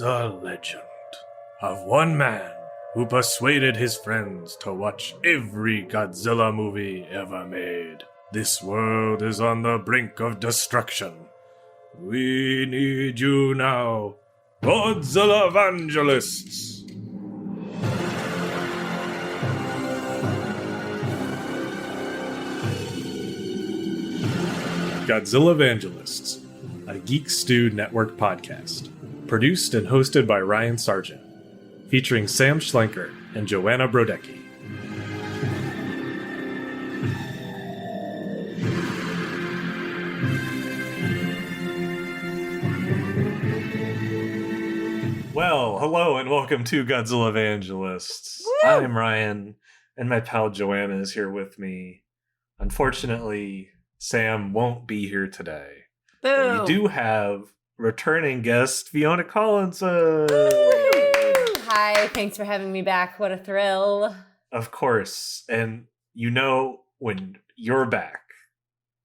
a legend of one man who persuaded his friends to watch every Godzilla movie ever made. This world is on the brink of destruction. We need you now, Godzillavangelists! Godzillavangelists, a Geek Stew Network podcast, produced and hosted by Ryan Sargent, featuring Sam Schlenker and Joanna Brodecki. Well, hello and welcome to Godzillavangelists. I'm Ryan, and my pal Joanna is here with me. Unfortunately, Sam won't be here today. Boo. We do have returning guest Fiona Collinson. Hi, thanks for having me back. What a thrill. Of course. And you know when you're back,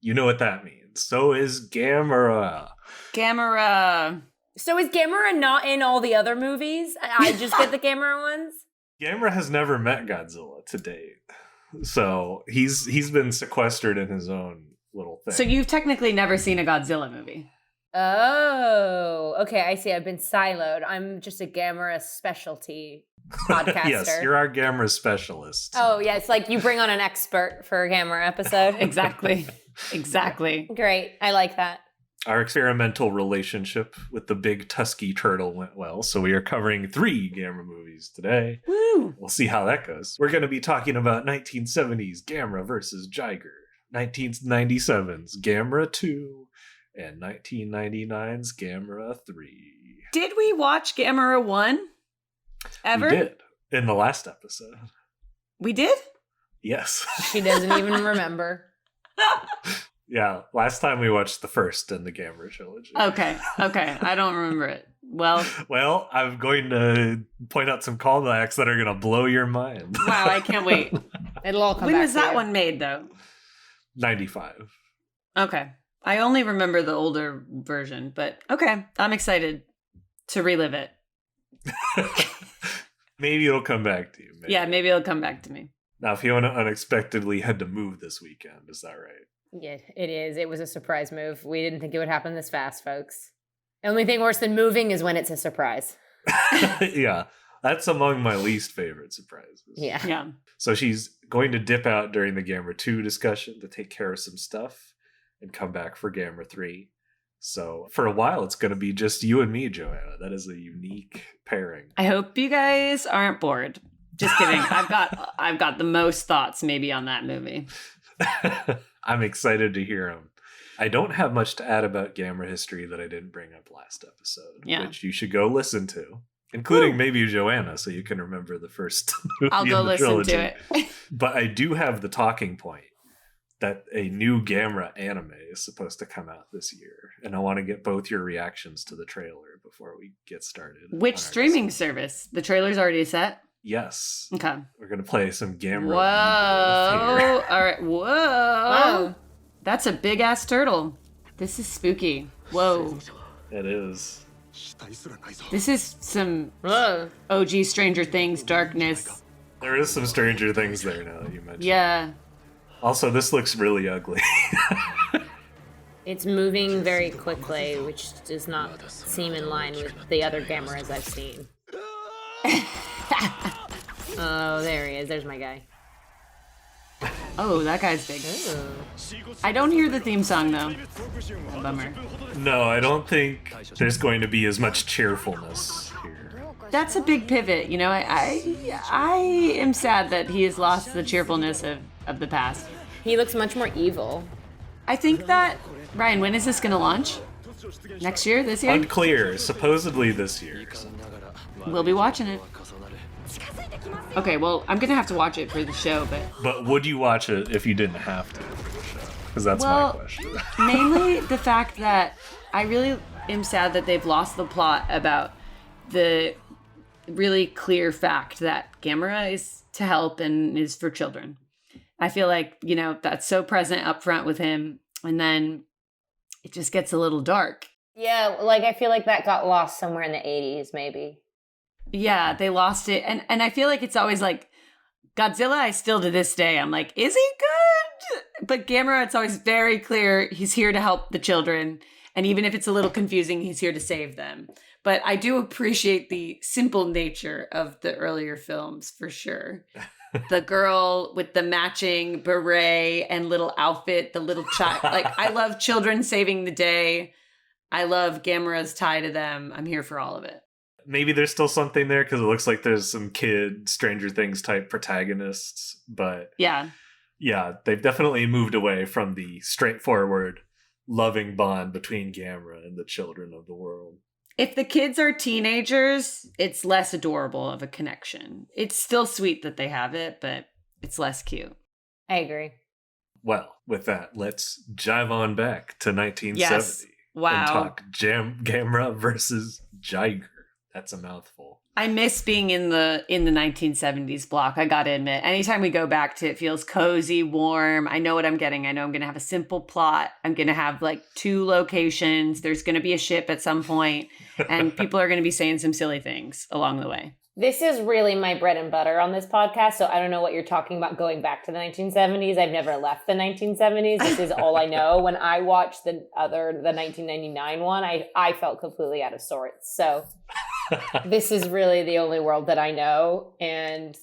you know what that means. So is Gamera. Gamera. So is Gamera not in all the other movies? I just get the Gamera ones? Gamera has never met Godzilla to date. So he's been sequestered in his own little thing. So you've technically never seen a Godzilla movie. Oh, okay. I see. I've been siloed. I'm just a Gamera specialty podcaster. Yes, you're our Gamera specialist. Oh, yeah. It's like you bring on an expert for a Gamera episode. Exactly. Exactly. Great. I like that. Our experimental relationship with the big tusky turtle went well, so we are covering 3 Gamera movies today. Woo! We'll see how that goes. We're going to be talking about 1970s Gamera versus Jiger, 1997's Gamera 2, and 1999's Gamera 3. Did we watch Gamera 1? Ever? We did, in the last episode. We did? Yes. She doesn't even remember. Yeah, last time we watched the first in the Gamera trilogy. Okay. I don't remember it. Well, I'm going to point out some callbacks that are going to blow your mind. wow, I can't wait. It'll all come When back was to that you. one made, though? 95. Okay. I only remember the older version, but okay. I'm excited to relive it. Maybe it'll come back to you. Yeah, maybe it'll come back to me. Now, Fiona unexpectedly had to move this weekend. Is that right? Yeah, it is. It was a surprise move. We didn't think it would happen this fast, folks. The only thing worse than moving is when it's a surprise. Yeah, that's among my least favorite surprises. Yeah. So she's going to dip out during the Gamera 2 discussion to take care of some stuff and come back for Gamera 3. So for a while, it's going to be just you and me, Joanna. That is a unique pairing. I hope you guys aren't bored. Just kidding. I've got the most thoughts maybe on that movie. I'm excited to hear them. I don't have much to add about Gamera history that I didn't bring up last episode, which you should go listen to, including maybe Joanna, so you can remember the first movie I'll go in the listen trilogy. to it. But I do have the talking point that a new Gamera anime is supposed to come out this year, and I want to get both your reactions to the trailer before we get started. Which streaming service? The trailer's already set? Yes. Okay. We're going to play some Gamera. Whoa. All right. Whoa. Whoa. That's a big ass turtle. This is spooky. Whoa. It is. This is some Whoa. OG Stranger Things darkness. There is some Stranger Things there now that you mentioned. Yeah. Also, this looks really ugly. It's moving very quickly, which does not seem in line with the other Gameras I've seen. Oh, there he is. There's my guy. Oh, that guy's big. Ooh. I don't hear the theme song though. Bummer. No, I don't think there's going to be as much cheerfulness here. That's a big pivot. You know, I am sad that he has lost the cheerfulness of the past. He looks much more evil. I think that, Ryan, when is this going to launch? Next year? This year? Unclear. Supposedly this year. We'll be watching it. Okay, well, I'm going to have to watch it for the show, But would you watch it if you didn't have to for the show? Because that's my question. Mainly the fact that I really am sad that they've lost the plot about the really clear fact that Gamera is to help and is for children. I feel like, you know, that's so present up front with him, and then it just gets a little dark. Yeah, like I feel like that got lost somewhere in the 80s, maybe. Yeah, they lost it. And I feel like it's always like Godzilla, I still to this day, I'm like, is he good? But Gamera, it's always very clear he's here to help the children. And even if it's a little confusing, he's here to save them. But I do appreciate the simple nature of the earlier films for sure. The girl with the matching beret and little outfit, the little child. Like, I love children saving the day. I love Gamera's tie to them. I'm here for all of it. Maybe there's still something there because it looks like there's some kid Stranger Things type protagonists, but yeah, they've definitely moved away from the straightforward loving bond between Gamera and the children of the world. If the kids are teenagers, it's less adorable of a connection. It's still sweet that they have it, but it's less cute. I agree. Well, with that, let's jive on back to 1970 yes. Wow. and talk Gamera versus Jiger. That's a mouthful. I miss being in the 1970s block, I gotta admit. Anytime we go back to it, feels cozy, warm. I know what I'm getting. I know I'm gonna have a simple plot. I'm gonna have like 2 locations. There's gonna be a ship at some point, and people are gonna be saying some silly things along the way. This is really my bread and butter on this podcast, so I don't know what you're talking about going back to the 1970s. I've never left the 1970s. This is all I know. When I watched the 1999 one, I felt completely out of sorts. So this is really the only world that I know. And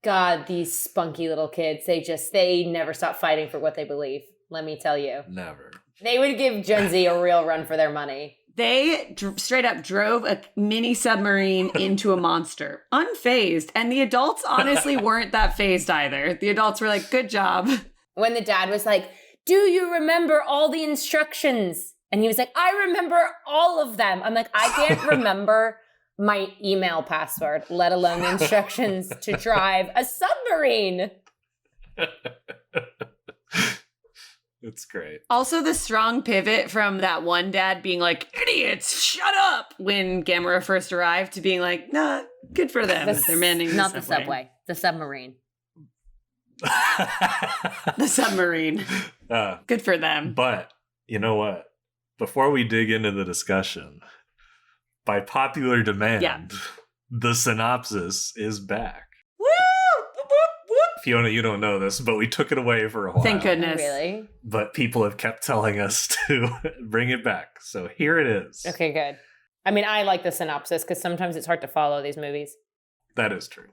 God, these spunky little kids, they never stop fighting for what they believe. Let me tell you. Never. They would give Gen Z a real run for their money. They straight up drove a mini submarine into a monster, unfazed. And the adults honestly weren't that phased either. The adults were like, good job. When the dad was like, do you remember all the instructions? And he was like, I remember all of them. I'm like, I can't remember my email password, let alone the instructions to drive a submarine. It's great. Also, the strong pivot from that one dad being like, idiots, shut up, when Gamera first arrived, to being like, nah, good for them. They're manning the not subway. the subway, the submarine. The submarine. Good for them. But you know what? Before we dig into the discussion, by popular demand, the synopsis is back. Woo! Fiona, you don't know this, but we took it away for a while. Thank goodness. Really? But people have kept telling us to bring it back. So here it is. Okay, good. I mean, I like the synopsis because sometimes it's hard to follow these movies. That is true.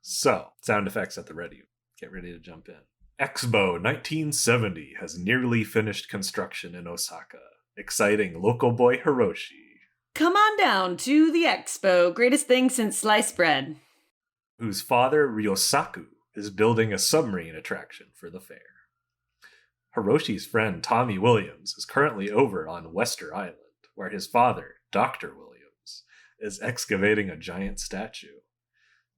So, sound effects at the ready. Get ready to jump in. Expo 1970 has nearly finished construction in Osaka, exciting local boy Hiroshi. Come on down to the Expo, greatest thing since sliced bread. Whose father, Ryosaku, is building a submarine attraction for the fair. Hiroshi's friend, Tommy Williams, is currently over on Wester Island, where his father, Dr. Williams, is excavating a giant statue.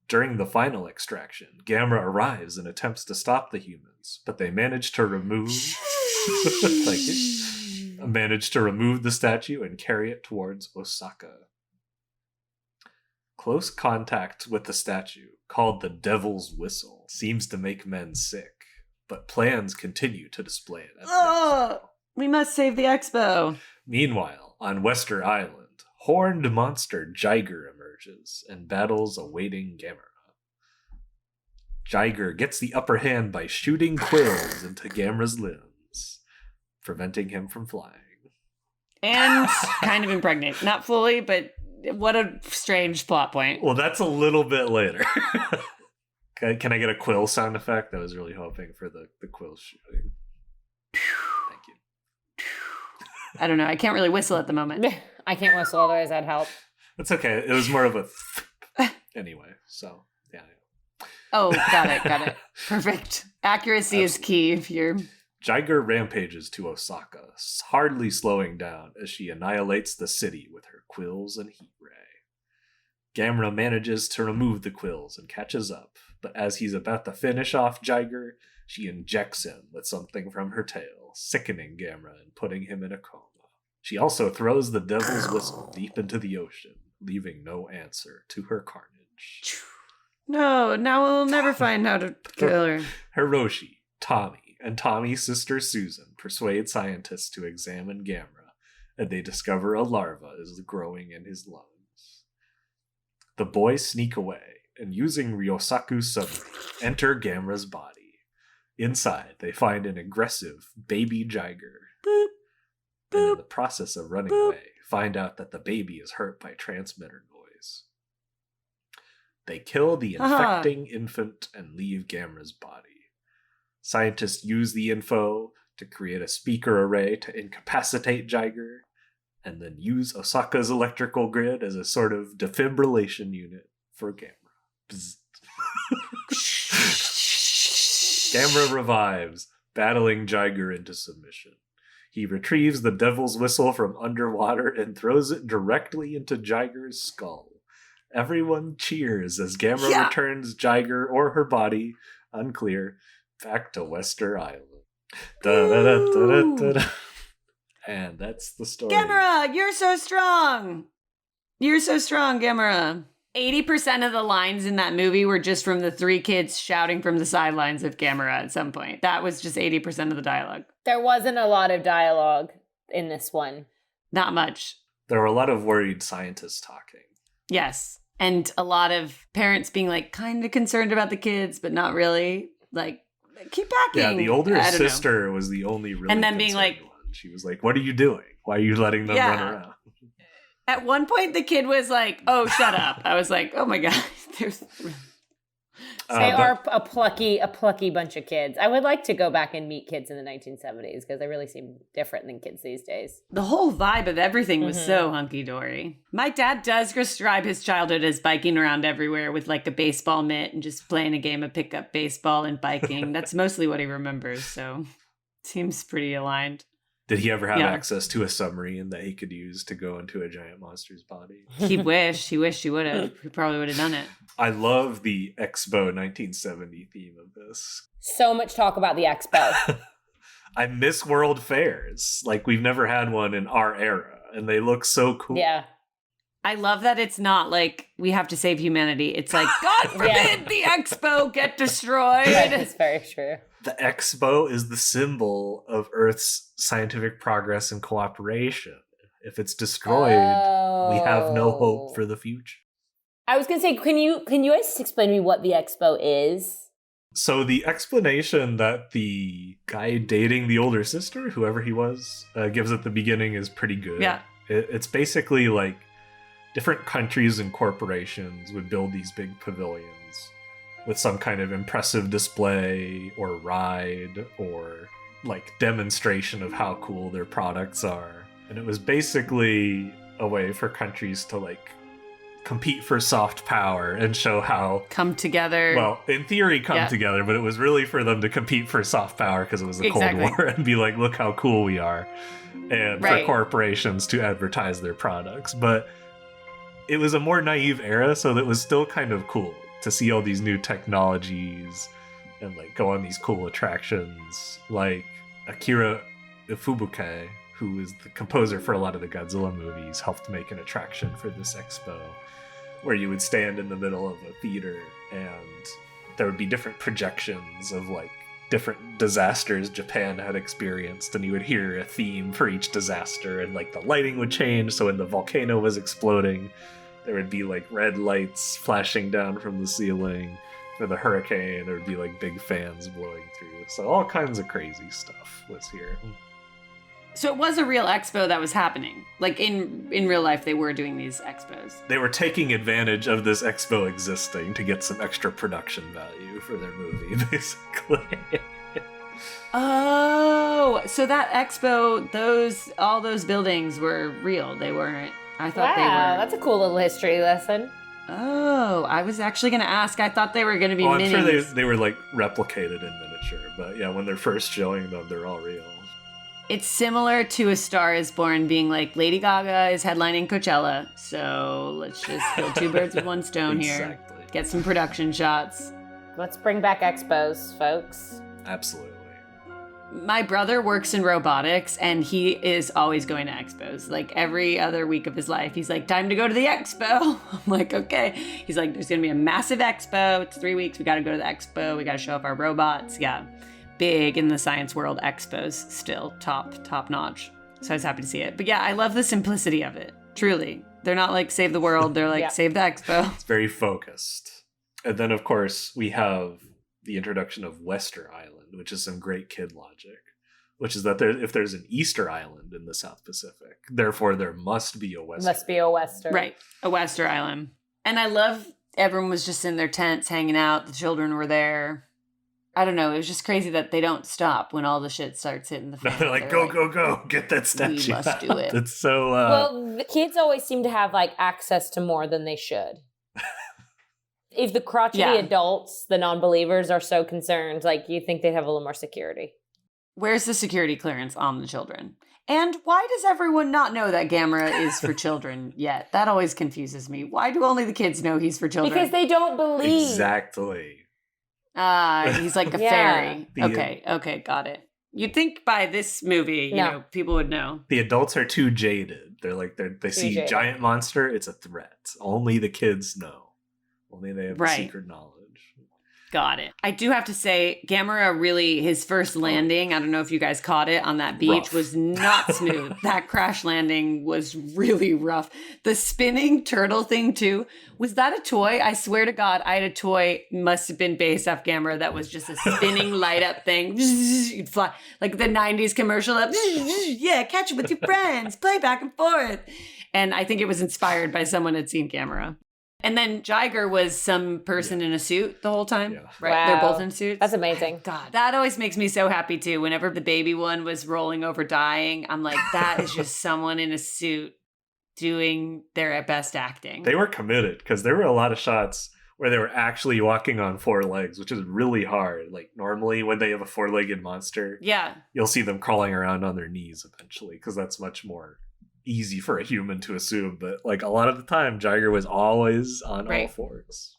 During the final extraction, Gamera arrives and attempts to stop the humans, but they manage to remove the statue and carry it towards Osaka. Close contact with the statue, called the Devil's Whistle, seems to make men sick, but plans continue to display it at the Expo. We must save the Expo. Meanwhile, on Wester Island, horned monster Jiger emerges and battles a waiting Gamera. Jiger gets the upper hand by shooting quills into Gamera's limbs, preventing him from flying. And kind of impregnate. Not fully, but what a strange plot point. Well, that's a little bit later. Can I get a quill sound effect? I was really hoping for the quill shooting. Thank you. I don't know. I can't really whistle at the moment. I can't whistle, otherwise that'd help. That's okay. It was more of a anyway, so yeah. Oh, got it. Perfect. Accuracy is key if you're... Jiger rampages to Osaka, hardly slowing down as she annihilates the city with her quills and heat ray. Gamera manages to remove the quills and catches up, but as he's about to finish off Jiger, she injects him with something from her tail, sickening Gamera and putting him in a coma. She also throws the Devil's Whistle deep into the ocean, leaving no answer to her carnage. No, now we'll never find how to kill her. Hiroshi, Tommy, and Tommy's sister Susan persuade scientists to examine Gamera, and they discover a larva is growing in his lungs. The boys sneak away, and using Ryosaku's submarine, enter Gamera's body. Inside, they find an aggressive baby Jiger. Boop, boop, and in the process of running away, find out that the baby is hurt by transmitter noise. They kill the infecting infant and leave Gamera's body. Scientists use the info to create a speaker array to incapacitate Jiger, and then use Osaka's electrical grid as a sort of defibrillation unit for Gamera. Gamera revives, battling Jiger into submission. He retrieves the devil's whistle from underwater and throws it directly into Jiger's skull. Everyone cheers as Gamera returns Jiger or her body, unclear, back to Wester Island. Da-da-da-da-da-da. And that's the story. Gamera, you're so strong! You're so strong, Gamera. 80% of the lines in that movie were just from the three kids shouting from the sidelines of Gamera at some point. That was just 80% of the dialogue. There wasn't a lot of dialogue in this one. Not much. There were a lot of worried scientists talking. Yes. And a lot of parents being like kind of concerned about the kids, but not really. Like, keep packing. Yeah, the older sister was the only really and then being like, one. She was like, what are you doing? Why are you letting them run around? At one point, the kid was like, oh, shut up. I was like, oh my God. They are a plucky bunch of kids. I would like to go back and meet kids in the 1970s because they really seem different than kids these days. The whole vibe of everything was so hunky-dory. My dad does describe his childhood as biking around everywhere with like a baseball mitt and just playing a game of pickup baseball and biking. That's mostly what he remembers, so seems pretty aligned. Did he ever have access to a submarine that he could use to go into a giant monster's body? He wished he would have. He probably would have done it. I love the Expo 1970 theme of this. So much talk about the Expo. I miss World Fairs. Like, we've never had one in our era, and they look so cool. Yeah. I love that it's not like we have to save humanity. It's like, God forbid the Expo get destroyed. That's very true. The Expo is the symbol of Earth's scientific progress and cooperation. If it's destroyed, we have no hope for the future. I was going to say, can you guys explain to me what the Expo is? So the explanation that the guy dating the older sister, whoever he was, gives at the beginning is pretty good. Yeah. It's basically like different countries and corporations would build these big pavilions with some kind of impressive display or ride or like demonstration of how cool their products are. And it was basically a way for countries to like compete for soft power and show how come together. Well, in theory, come together, but it was really for them to compete for soft power because it was the Cold War and be like, look how cool we are. And for corporations to advertise their products. But it was a more naive era, so that was still kind of cool to see all these new technologies and like go on these cool attractions. Like Akira Ifukube, who is the composer for a lot of the Godzilla movies, helped make an attraction for this expo where you would stand in the middle of a theater and there would be different projections of like different disasters Japan had experienced, and you would hear a theme for each disaster, and like the lighting would change. So when the volcano was exploding, there would be like red lights flashing down from the ceiling. For the hurricane, there would be like big fans blowing through. So all kinds of crazy stuff was here. So it was a real expo that was happening. Like in real life, they were doing these expos. They were taking advantage of this expo existing to get some extra production value for their movie, basically. Oh, so that expo, all those buildings were real. They weren't. I thought they were. Wow, that's a cool little history lesson. Oh, I was actually going to ask. I thought they were going to be minis. I'm sure they were like replicated in miniature, but yeah, when they're first showing them, they're all real. It's similar to A Star Is Born being like, Lady Gaga is headlining Coachella, so let's just kill two birds with one stone here. Get some production shots. Let's bring back expos, folks. Absolutely. My brother works in robotics, and he is always going to expos. Like, every other week of his life, he's like, time to go to the expo. I'm like, okay. He's like, there's going to be a massive expo. It's 3 weeks. We got to go to the expo. We got to show off our robots. Yeah. Big in the science world, expos still top notch. So I was happy to see it. But yeah, I love the simplicity of it. Truly. They're not like save the world. They're like save the Expo. It's very focused. And then, of course, we have the introduction of Wester Island, which is some great kid logic, which is that if there's an Easter Island in the South Pacific, therefore there must be a Wester. Must be a Wester. Right. A Wester Island. And I love everyone was just in their tents hanging out. The children were there. I don't know. It was just crazy that they don't stop when all the shit starts hitting the fan. They're like, go, get that statue. We must do it. It's so... Well, the kids always seem to have, like, access to more than they should. If the crotchety adults, the non-believers, are so concerned, like, you think they'd have a little more security. Where's the security clearance on the children? And why does everyone not know that Gamera is for children yet? That always confuses me. Why do only the kids know he's for children? Because they don't believe. Exactly. He's like a fairy. Okay, got it. You'd think by this movie, you know, people would know. The adults are too jaded. They're like, they see jaded. Giant monster, it's a threat. Only the kids know. Only they have secret knowledge. Got it. I do have to say, Gamera really, his first landing, I don't know if you guys caught it, on that beach was not smooth. That crash landing was really rough. The spinning turtle thing too, was that a toy? I swear to God, I had a toy, must have been based off Gamera, that was just a spinning light up thing. You'd fly, like the 90s commercial up. Yeah, catch it with your friends, play back and forth. And I think it was inspired by someone who had seen Gamera. And then Jiger was some person in a suit the whole time. Yeah. Right. Wow. They're both in suits. That's amazing. God, that always makes me so happy too. Whenever the baby one was rolling over dying, I'm like, that is just someone in a suit doing their best acting. They were committed because there were a lot of shots where they were actually walking on four legs, which is really hard. Like normally when they have a four-legged monster, you'll see them crawling around on their knees eventually because that's much more easy for a human to assume, but like a lot of the time Jiger was always on all fours.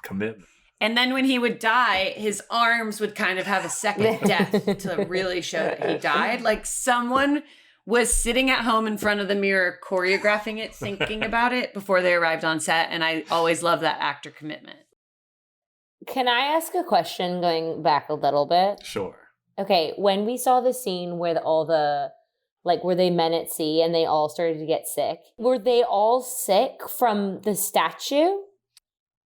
Commitment. And then when he would die, his arms would kind of have a second death to really show that he died. Like someone was sitting at home in front of the mirror choreographing it, thinking about it before they arrived on set, and I always love that actor commitment. Can I ask a question going back a little bit? Sure. Okay, when we saw the scene where were they men at sea and they all started to get sick? Were they all sick from the statue?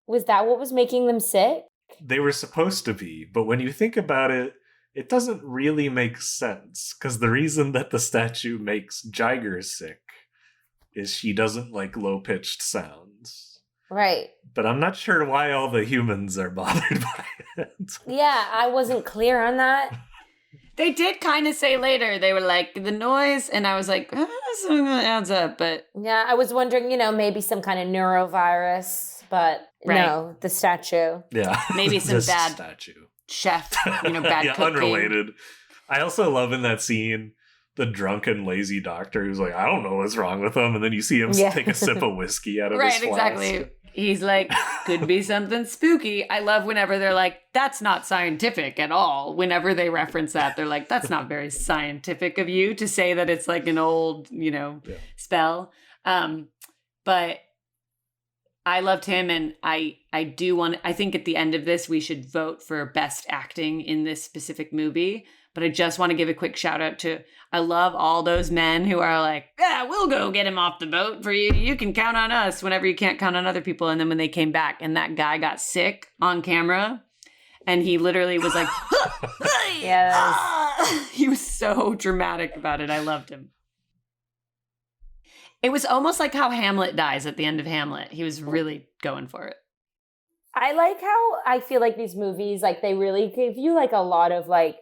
Was that what was making them sick? They were supposed to be, but when you think about it, it doesn't really make sense. Because the reason that the statue makes Jiger sick is she doesn't like low-pitched sounds. Right. But I'm not sure why all the humans are bothered by it. Yeah, I wasn't clear on that. They did kind of say later, they were like, the noise, and I was like, something that adds up, but... Yeah, I was wondering, maybe some kind of neurovirus, but no, the statue. Yeah. Maybe some bad statue. Chef, bad cooking. Unrelated. I also love in that scene, the drunken, lazy doctor who's like, I don't know what's wrong with him, and then you see him take a sip of whiskey out of his flask. Right, exactly. He's like, could be something spooky. I love whenever they're like, that's not scientific at all. Whenever they reference that, they're like, that's not very scientific of you to say that it's like an old, spell. But I loved him, and I think at the end of this, we should vote for best acting in this specific movie. But I just want to give a quick shout out to, I love all those men who are like, yeah, we'll go get him off the boat for you. You can count on us whenever you can't count on other people. And then when they came back and that guy got sick on camera and he literally was like, he was so dramatic about it. I loved him. It was almost like how Hamlet dies at the end of Hamlet. He was really going for it. I like how I feel like these movies, like they really give you like a lot of like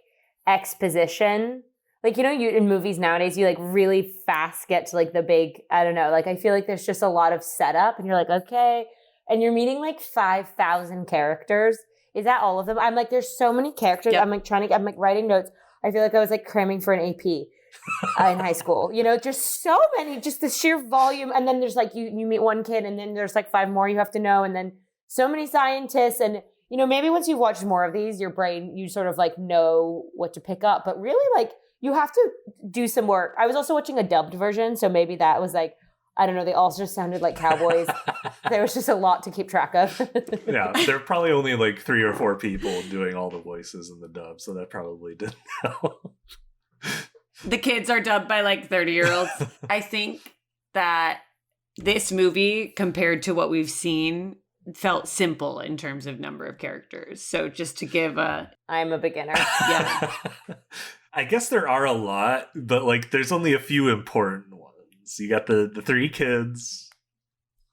exposition. Like, you in movies nowadays, you like really fast get to like the big, I don't know, like I feel like there's just a lot of setup and you're like, okay. And you're meeting like 5,000 characters. Is that all of them? I'm like, there's so many characters. Yep. I'm like writing notes. I feel like I was like cramming for an AP in high school. Just so many, just the sheer volume. And then there's like, you meet one kid and then there's like 5 more you have to know. And then so many scientists and maybe once you've watched more of these, your brain, you sort of like know what to pick up. But really, like, you have to do some work. I was also watching a dubbed version, so maybe that was like, I don't know, they all just sounded like cowboys. There was just a lot to keep track of. Yeah, there are probably only like 3 or 4 people doing all the voices in the dub, so that probably didn't help. The kids are dubbed by like 30-year-olds. I think that this movie, compared to what we've seen, felt simple in terms of number of characters. So just to give I'm a beginner. Yeah. I guess there are a lot, but like there's only a few important ones. You got the 3 kids,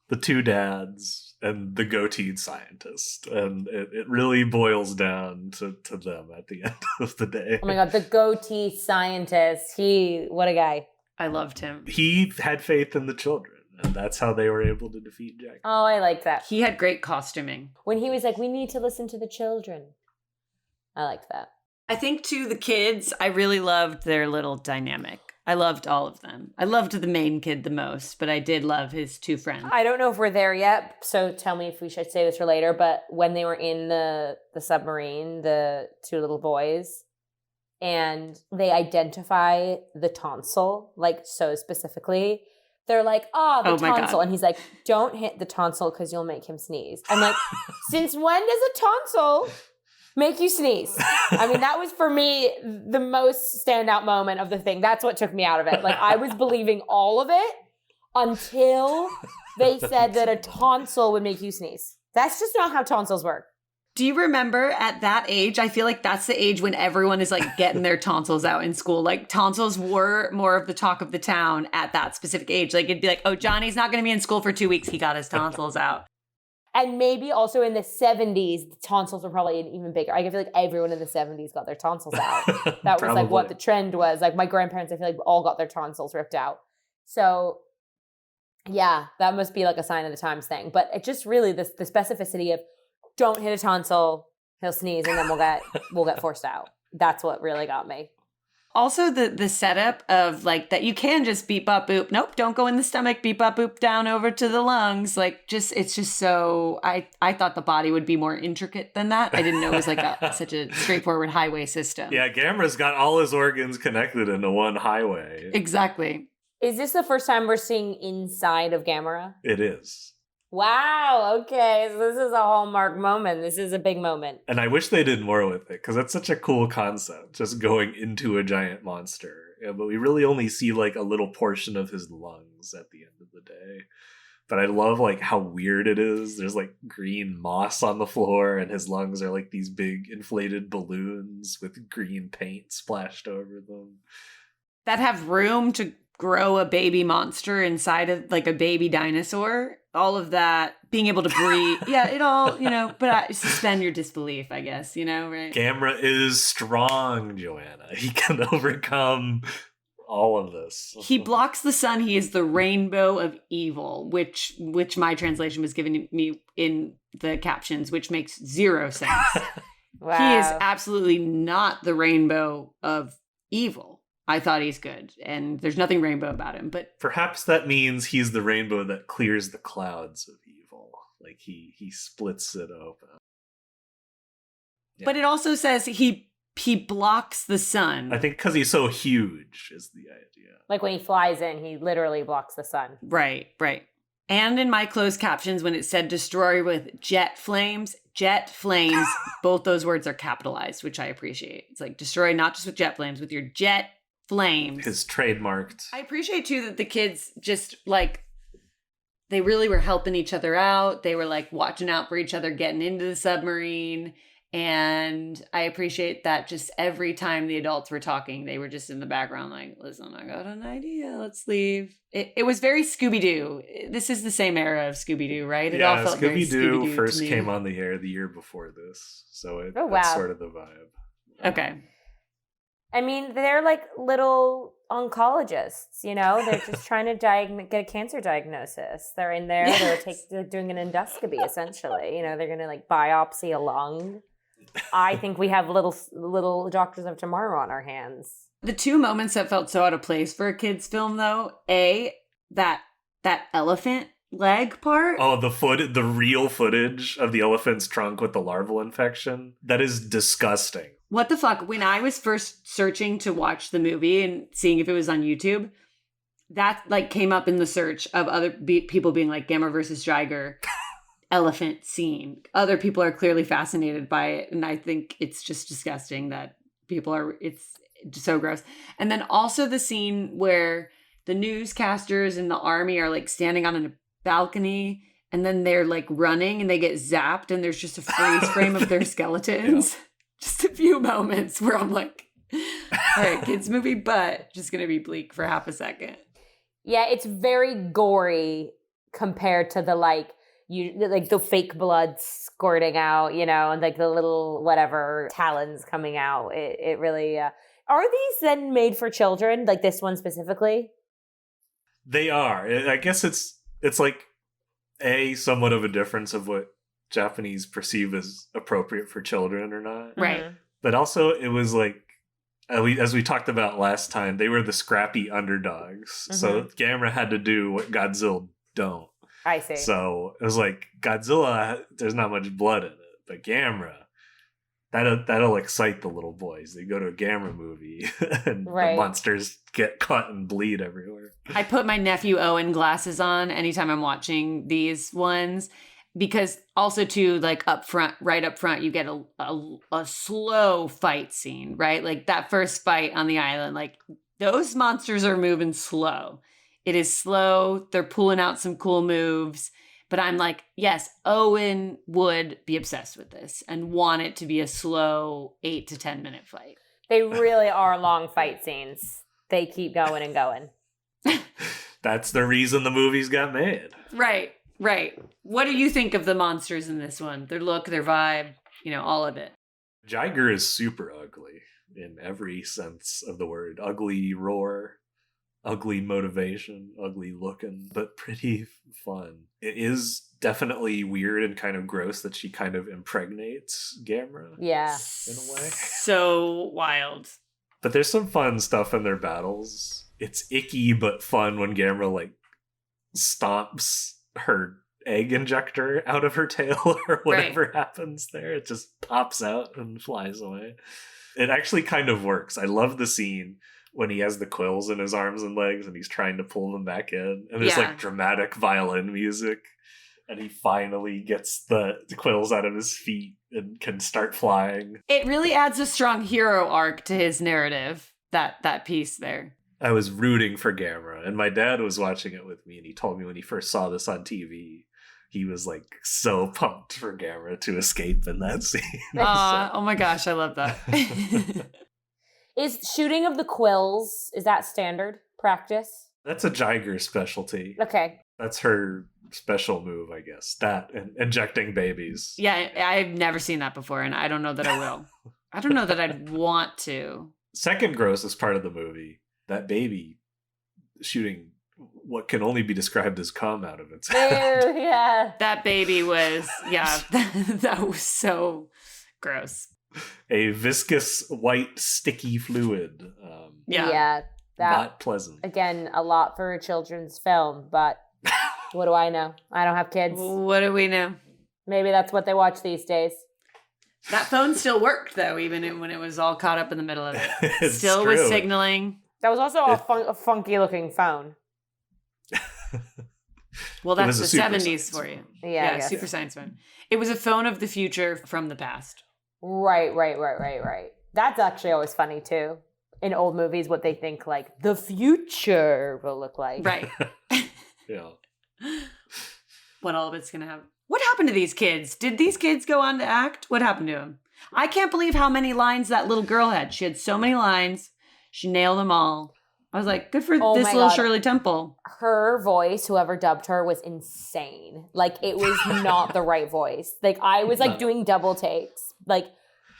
the 2 dads, and the goateed scientist. And it really boils down to them at the end of the day. Oh my god, the goatee scientist. What a guy. I loved him. He had faith in the children, and that's how they were able to defeat Jiger. Oh, I like that. He had great costuming. When he was like, we need to listen to the children. I liked that. I think, too, the kids, I really loved their little dynamic. I loved all of them. I loved the main kid the most, but I did love his 2 friends. I don't know if we're there yet, so tell me if we should say this for later, but when they were in the submarine, the 2 little boys, and they identify the tonsil, like so specifically, they're like, the tonsil. And he's like, don't hit the tonsil because you'll make him sneeze. I'm like, since when does a tonsil make you sneeze? I mean, that was for me the most standout moment of the thing. That's what took me out of it. Like, I was believing all of it until they said that a tonsil would make you sneeze. That's just not how tonsils work. Do you remember at that age? I feel like that's the age when everyone is like getting their tonsils out in school. Like tonsils were more of the talk of the town at that specific age. Like it'd be like, oh, Johnny's not going to be in school for 2 weeks. He got his tonsils out. And maybe also in the 70s, the tonsils were probably even bigger. I feel like everyone in the 70s got their tonsils out. That was like what the trend was. Like my grandparents, I feel like all got their tonsils ripped out. So yeah, that must be like a sign of the times thing. But it just really, the specificity of don't hit a tonsil, he'll sneeze, and then we'll get forced out. That's what really got me. Also, the setup of like that you can just beep up boop. Nope, don't go in the stomach. Beep up boop down over to the lungs. Like it's just so. I thought the body would be more intricate than that. I didn't know it was like such a straightforward highway system. Yeah, Gamera's got all his organs connected into one highway. Exactly. Is this the first time we're seeing inside of Gamera? It is. Wow, okay. So this is a hallmark moment. This is a big moment. And I wish they did more with it, because it's such a cool concept, just going into a giant monster. Yeah, but we really only see like a little portion of his lungs at the end of the day. But I love like how weird it is. There's like green moss on the floor, and his lungs are like these big inflated balloons with green paint splashed over them. That have room to grow a baby monster inside of like a baby dinosaur. All of that, being able to breathe. Yeah, it all, but suspend your disbelief, I guess, right? Gamera is strong, Joanna. He can overcome all of this. He blocks the sun. He is the rainbow of evil, which my translation was given me in the captions, which makes 0 sense. Wow. He is absolutely not the rainbow of evil. I thought he's good, and there's nothing rainbow about him, but perhaps that means he's the rainbow that clears the clouds of evil. Like he splits it open. Yeah. But it also says he blocks the sun. I think because he's so huge is the idea. Like when he flies in, he literally blocks the sun. Right. And in my closed captions, when it said destroy with jet flames, both those words are capitalized, which I appreciate. It's like destroy not just with jet flames, with your jet flames. His trademarked. I appreciate too that the kids just like, they really were helping each other out. They were like watching out for each other, getting into the submarine. And I appreciate that just every time the adults were talking, they were just in the background like, listen, I got an idea. Let's leave. It was very Scooby-Doo. This is the same era of Scooby-Doo, right? It all felt very Scooby-Doo first to me. came on the air the year before this. So wow. That's sort of the vibe. Okay. I mean, they're like little oncologists, They're just trying to get a cancer diagnosis. They're in there, they're doing an endoscopy, essentially. They're going to like biopsy a lung. I think we have little doctors of tomorrow on our hands. The 2 moments that felt so out of place for a kid's film, though, that elephant leg part. Oh, the real footage of the elephant's trunk with the larval infection. That is disgusting. What the fuck? When I was first searching to watch the movie and seeing if it was on YouTube, that like came up in the search of other people being like Gamera versus Jiger elephant scene. Other people are clearly fascinated by it, and I think it's just disgusting that people are. so gross. And then also the scene where the newscasters and the army are like standing on a balcony and then they're like running and they get zapped and there's just a freeze frame of their skeletons. Just a few moments where I'm like, all right, kids movie, but just going to be bleak for half a second. Yeah, it's very gory compared to the like the fake blood squirting out, and like the little whatever talons coming out. It really are these then made for children, like this one specifically? They are. I guess it's like somewhat of a difference of what Japanese perceive as appropriate for children or not. Right. But also it was like, as we talked about last time, they were the scrappy underdogs. So Gamera had to do what Godzilla don't. I see. So it was like, Godzilla, there's not much blood in it. But Gamera, that'll excite the little boys. They go to a Gamera movie and the monsters get cut and bleed everywhere. I put my nephew Owen glasses on anytime I'm watching these ones. Because also too, like right up front, you get a slow fight scene, right? Like that first fight on the island, like those monsters are moving slow. It is slow. They're pulling out some cool moves. But I'm like, yes, Owen would be obsessed with this and want it to be a slow 8 to 10 minute fight. They really are long fight scenes. They keep going and going. That's the reason the movies got made. Right. What do you think of the monsters in this one? Their look, their vibe, all of it. Jiger is super ugly in every sense of the word. Ugly roar, ugly motivation, ugly looking, but pretty fun. It is definitely weird and kind of gross that she kind of impregnates Gamera. Yeah. In a way. So wild. But there's some fun stuff in their battles. It's icky but fun when Gamera like stomps her egg injector out of her tail or whatever happens there. It just pops out and flies away. It actually kind of works. I love the scene when he has the quills in his arms and legs and he's trying to pull them back in. And there's like dramatic violin music. And he finally gets the quills out of his feet and can start flying. It really adds a strong hero arc to his narrative, that piece there. I was rooting for Gamera, and my dad was watching it with me, and he told me when he first saw this on TV, he was like so pumped for Gamera to escape in that scene. Oh my gosh, I love that. Is shooting of the quills, is that standard practice? That's a Jiger specialty. Okay. That's her special move, I guess. That and injecting babies. Yeah, I've never seen that before, and I don't know that I will. I don't know that I'd want to. Second grossest part of the movie, that baby shooting what can only be described as cum out of its head. Yeah. That baby was, that was so gross. A viscous, white, sticky fluid. Yeah. Not pleasant. Again, a lot for a children's film, but what do I know? I don't have kids. What do we know? Maybe that's what they watch these days. That phone still worked, though, even when it was all caught up in the middle of it. Still true. was signaling. That was also a funky-looking phone. Well, that's the 70s for you. Yeah, super science phone. It was a phone of the future from the past. Right. That's actually always funny, too. In old movies, what they think, like, the future will look like. Right. Yeah. What all of it's going to happen. What happened to these kids? Did these kids go on to act? What happened to them? I can't believe how many lines that little girl had. She had so many lines. She nailed them all. I was like, good for this little Shirley Temple. Her voice, whoever dubbed her, was insane. Like, it was not the right voice. Like, I was, like, doing double takes. Like,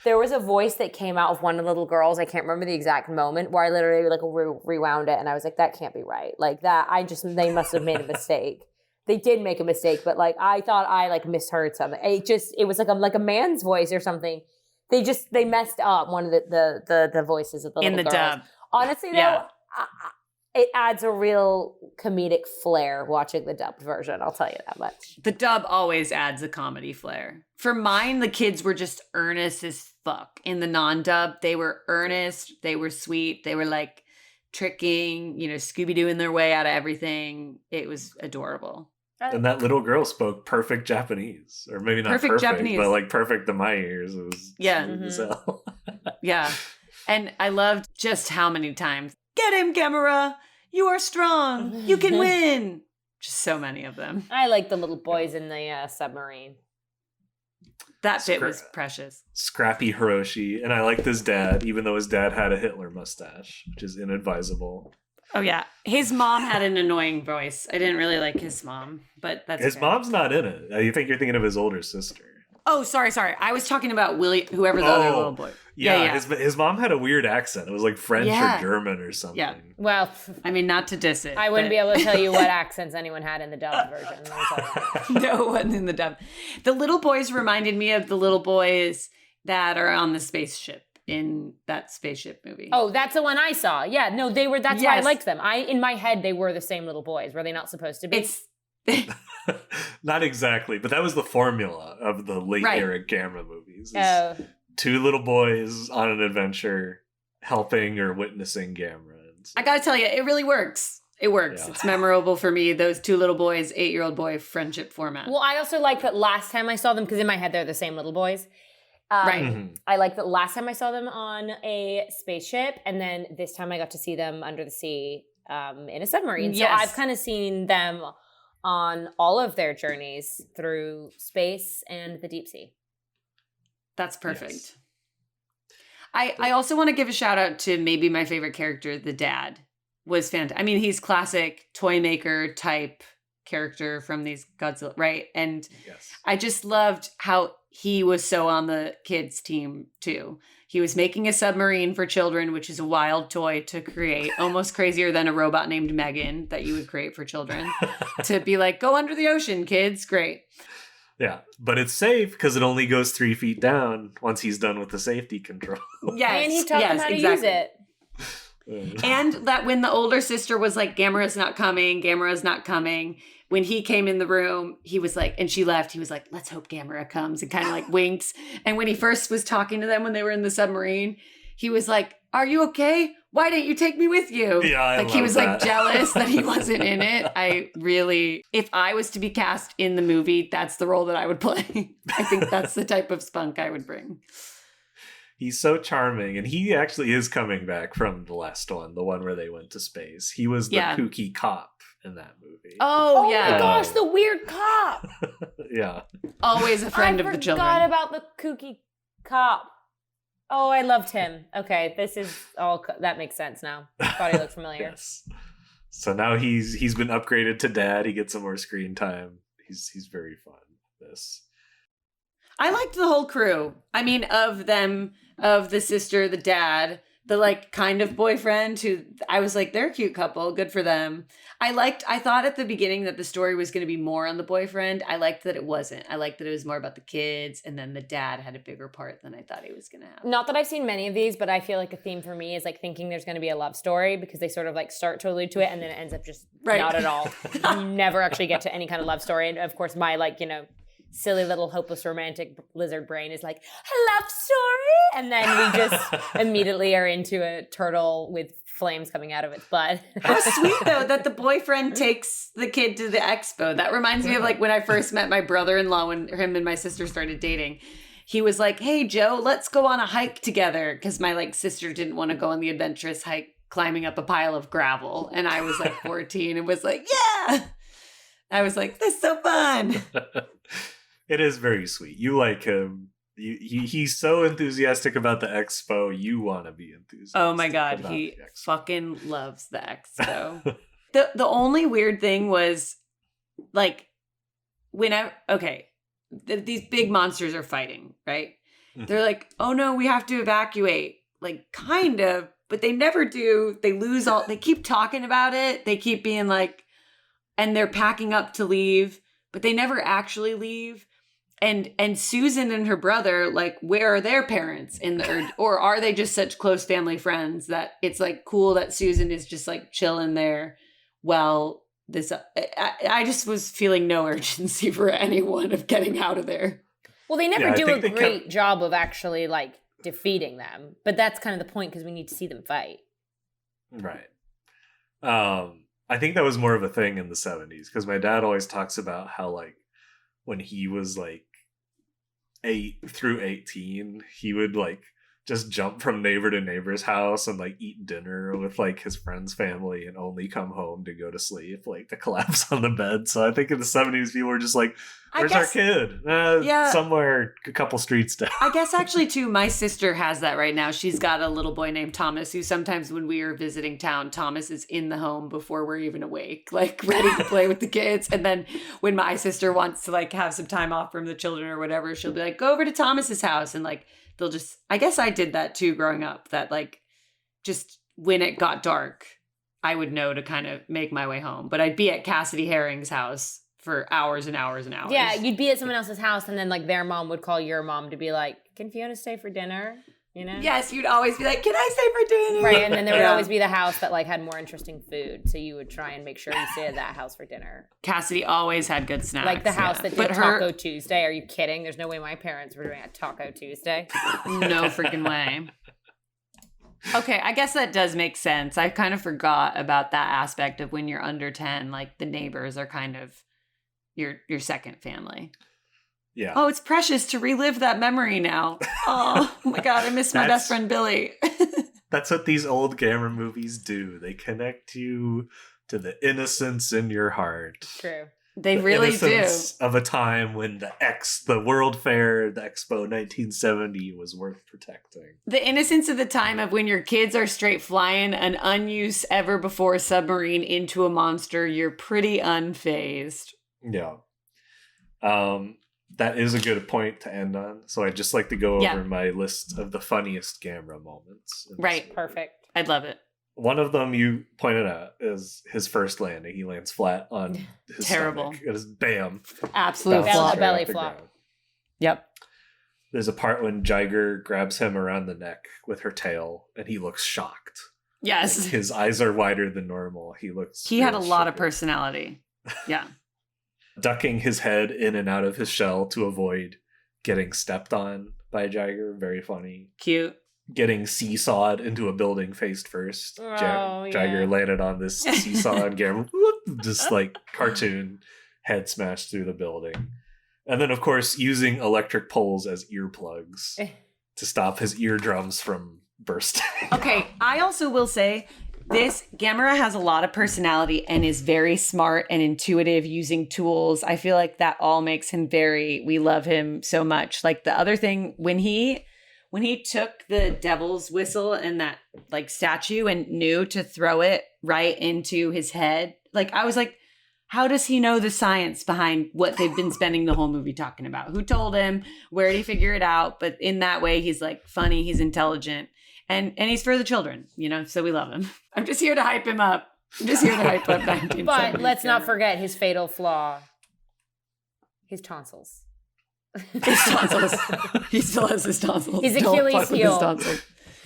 there was a voice that came out of one of the little girls. I can't remember the exact moment where I literally, like, rewound it. And I was like, that can't be right. Like, they must have made a mistake. They did make a mistake, but like I thought I like misheard something. It was like a man's voice or something. They messed up one of the voices of the little girls. Dub. Honestly, though, it adds a real comedic flair watching the dubbed version. I'll tell you that much. The dub always adds a comedy flair. For mine, the kids were just earnest as fuck. In the non-dub, they were earnest. They were sweet. They were like tricking, Scooby-Dooing their way out of everything. It was adorable. And that little girl spoke perfect Japanese, or maybe not perfect Japanese, but like perfect to my ears. It was smooth as hell. Yeah. And I loved just how many times, get him, Gamera! You are strong! You can win! Just so many of them. I like the little boys in the submarine. That bit was precious. Scrappy Hiroshi. And I liked his dad, even though his dad had a Hitler mustache, which is inadvisable. Oh, yeah. His mom had an annoying voice. I didn't really like his mom, but that's His okay. mom's not in it. You think you're thinking of his older sister. Oh, sorry. I was talking about Willie, whoever the other little boy. Yeah. His mom had a weird accent. It was like French or German or something. Yeah. Well, I mean, not to diss it. I wouldn't be able to tell you what accents anyone had in the dubbed version. No one in the dub. The little boys reminded me of the little boys that are on the spaceship in that spaceship movie. Oh, that's the one I saw. Yeah, no, they were. That's why I liked them. In my head, they were the same little boys. Were they not supposed to be? Not exactly, but that was the formula of the late era Gamera movies. Two little boys on an adventure helping or witnessing Gamera. I gotta tell you, it really works. It works. Yeah. It's memorable for me, those two little boys, 8-year-old boy friendship format. Well, I also like that last time I saw them, because in my head they're the same little boys. I like that last time I saw them on a spaceship, and then this time I got to see them under the sea in a submarine. Yes. So I've kind of seen them on all of their journeys through space and the deep sea. That's perfect. Yes. I also want to give a shout out to maybe my favorite character, the dad. Was fantastic. I mean, he's classic toy maker type character from these Godzilla, right? And I just loved how he was so on the kids' team too. He was making a submarine for children, which is a wild toy to create, almost crazier than a robot named Megan that you would create for children. To be like, go under the ocean, kids. Great. Yeah, but it's safe because it only goes 3 feet down once he's done with the safety control. Yes, and he taught them how to use it. And that when the older sister was like, Gamera's not coming, when he came in the room, he was like, and she left, he was like, let's hope Gamera comes, and kind of like winks. And when he first was talking to them when they were in the submarine, he was like, are you okay? Why didn't you take me with you? Yeah, he was like jealous that he wasn't in it. If I was to be cast in the movie, that's the role that I would play. I think that's the type of spunk I would bring. He's so charming, and he actually is coming back from the last one, the one where they went to space. He was the kooky cop in that movie. Oh yeah. My gosh, the weird cop. Yeah. Always a friend of the children. I forgot about the kooky cop. Oh, I loved him. Okay, this is all, that makes sense now. Thought he looked familiar. Yes. So now he's been upgraded to dad. He gets some more screen time. He's very fun. I liked the whole crew. I mean, of the sister, the dad, the like kind of boyfriend who I was like, they're a cute couple. Good for them. I thought at the beginning that the story was going to be more on the boyfriend. I liked that it wasn't. I liked that it was more about the kids, and then the dad had a bigger part than I thought he was going to have. Not that I've seen many of these, but I feel like a theme for me is like thinking there's going to be a love story, because they sort of like start to allude to it and then it ends up just not at all. You never actually get to any kind of love story. And of course my silly little hopeless romantic lizard brain is like, a love story? And then we just immediately are into a turtle with flames coming out of its butt. How sweet, though, that the boyfriend takes the kid to the expo. That reminds me of like when I first met my brother-in-law, when him and my sister started dating. He was like, hey, Joe, let's go on a hike together. Because my like sister didn't want to go on the adventurous hike climbing up a pile of gravel. And I was like 14 and was like, yeah. I was like, this is so fun. It is very sweet. You like him. He's so enthusiastic about the expo. You want to be enthusiastic. Oh my God. He fucking loves the expo. The only weird thing was like these big monsters are fighting, right? Mm-hmm. They're like, oh no, we have to evacuate. Like kind of, but they never do. They keep talking about it. They keep being like, and they're packing up to leave, but they never actually leave. And Susan and her brother, like, where are their parents or are they just such close family friends that it's like cool that Susan is just like chilling there? Well, I just was feeling no urgency for anyone of getting out of there. Well, they never do a great job of actually like defeating them, but that's kind of the point, because we need to see them fight. Right. I think that was more of a thing in the 70s, because my dad always talks about how like when he was like 8 through 18, he would like just jump from neighbor to neighbor's house and like eat dinner with like his friend's family and only come home to go to sleep, like to collapse on the bed. So I think in the 70s people were just like, where's our kid? Somewhere a couple streets down. I guess actually too, my sister has that right now. She's got a little boy named Thomas who sometimes when we are visiting town, Thomas is in the home before we're even awake, like ready to play with the kids. And then when my sister wants to like have some time off from the children or whatever, she'll be like, go over to Thomas's house, and like they'll just, I guess I did that too growing up, that like just when it got dark, I would know to kind of make my way home. But I'd be at Cassidy Herring's house for hours and hours and hours. Yeah, you'd be at someone else's house and then like their mom would call your mom to be like, can Fiona stay for dinner? You know? Yes, you'd always be like, can I stay for dinner? Right, and then there would always be the house that like had more interesting food. So you would try and make sure you stay at that house for dinner. Cassidy always had good snacks. Like the house that did Taco Tuesday. Are you kidding? There's no way my parents were doing a Taco Tuesday. No freaking way. Okay, I guess that does make sense. I kind of forgot about that aspect of when you're under 10, like the neighbors are kind of your second family. Yeah. Oh, it's precious to relive that memory now. Oh my God, I miss my best friend Billy. That's what these old Gamera movies do. They connect you to the innocence in your heart. True. They really do. Of a time when the World Fair, the Expo 1970 was worth protecting. The innocence of the time of when your kids are straight flying an unused ever before submarine into a monster, you're pretty unfazed. Yeah. That is a good point to end on. So I'd just like to go over my list of the funniest Gamera moments. Right. Perfect. I'd love it. One of them you pointed out is his first landing. He lands flat on his stomach. It is bam. Absolute flop. Belly flop. Yep. There's a part when Jiger grabs him around the neck with her tail and he looks shocked. Yes. Like his eyes are wider than normal. He had a lot of personality. Yeah. Ducking his head in and out of his shell to avoid getting stepped on by Jiger. Very funny. Cute. Getting seesawed into a building face first. Jiger landed on this seesaw and Gamera just like cartoon head smashed through the building. And then, of course, using electric poles as earplugs to stop his eardrums from bursting. Okay, I also will say this Gamera has a lot of personality and is very smart and intuitive using tools. I feel like that all makes him we love him so much. Like the other thing, when he took the devil's whistle and that like statue and knew to throw it right into his head, like I was like, how does he know the science behind what they've been spending the whole movie talking about? Who told him? Where did he figure it out? But in that way, he's like funny, he's intelligent. And he's for the children, you know, so we love him. I'm just here to hype him up. I'm just here to hype up 1970s. But let's not forget his fatal flaw. His tonsils. His tonsils. He still has his tonsils. His Achilles heel.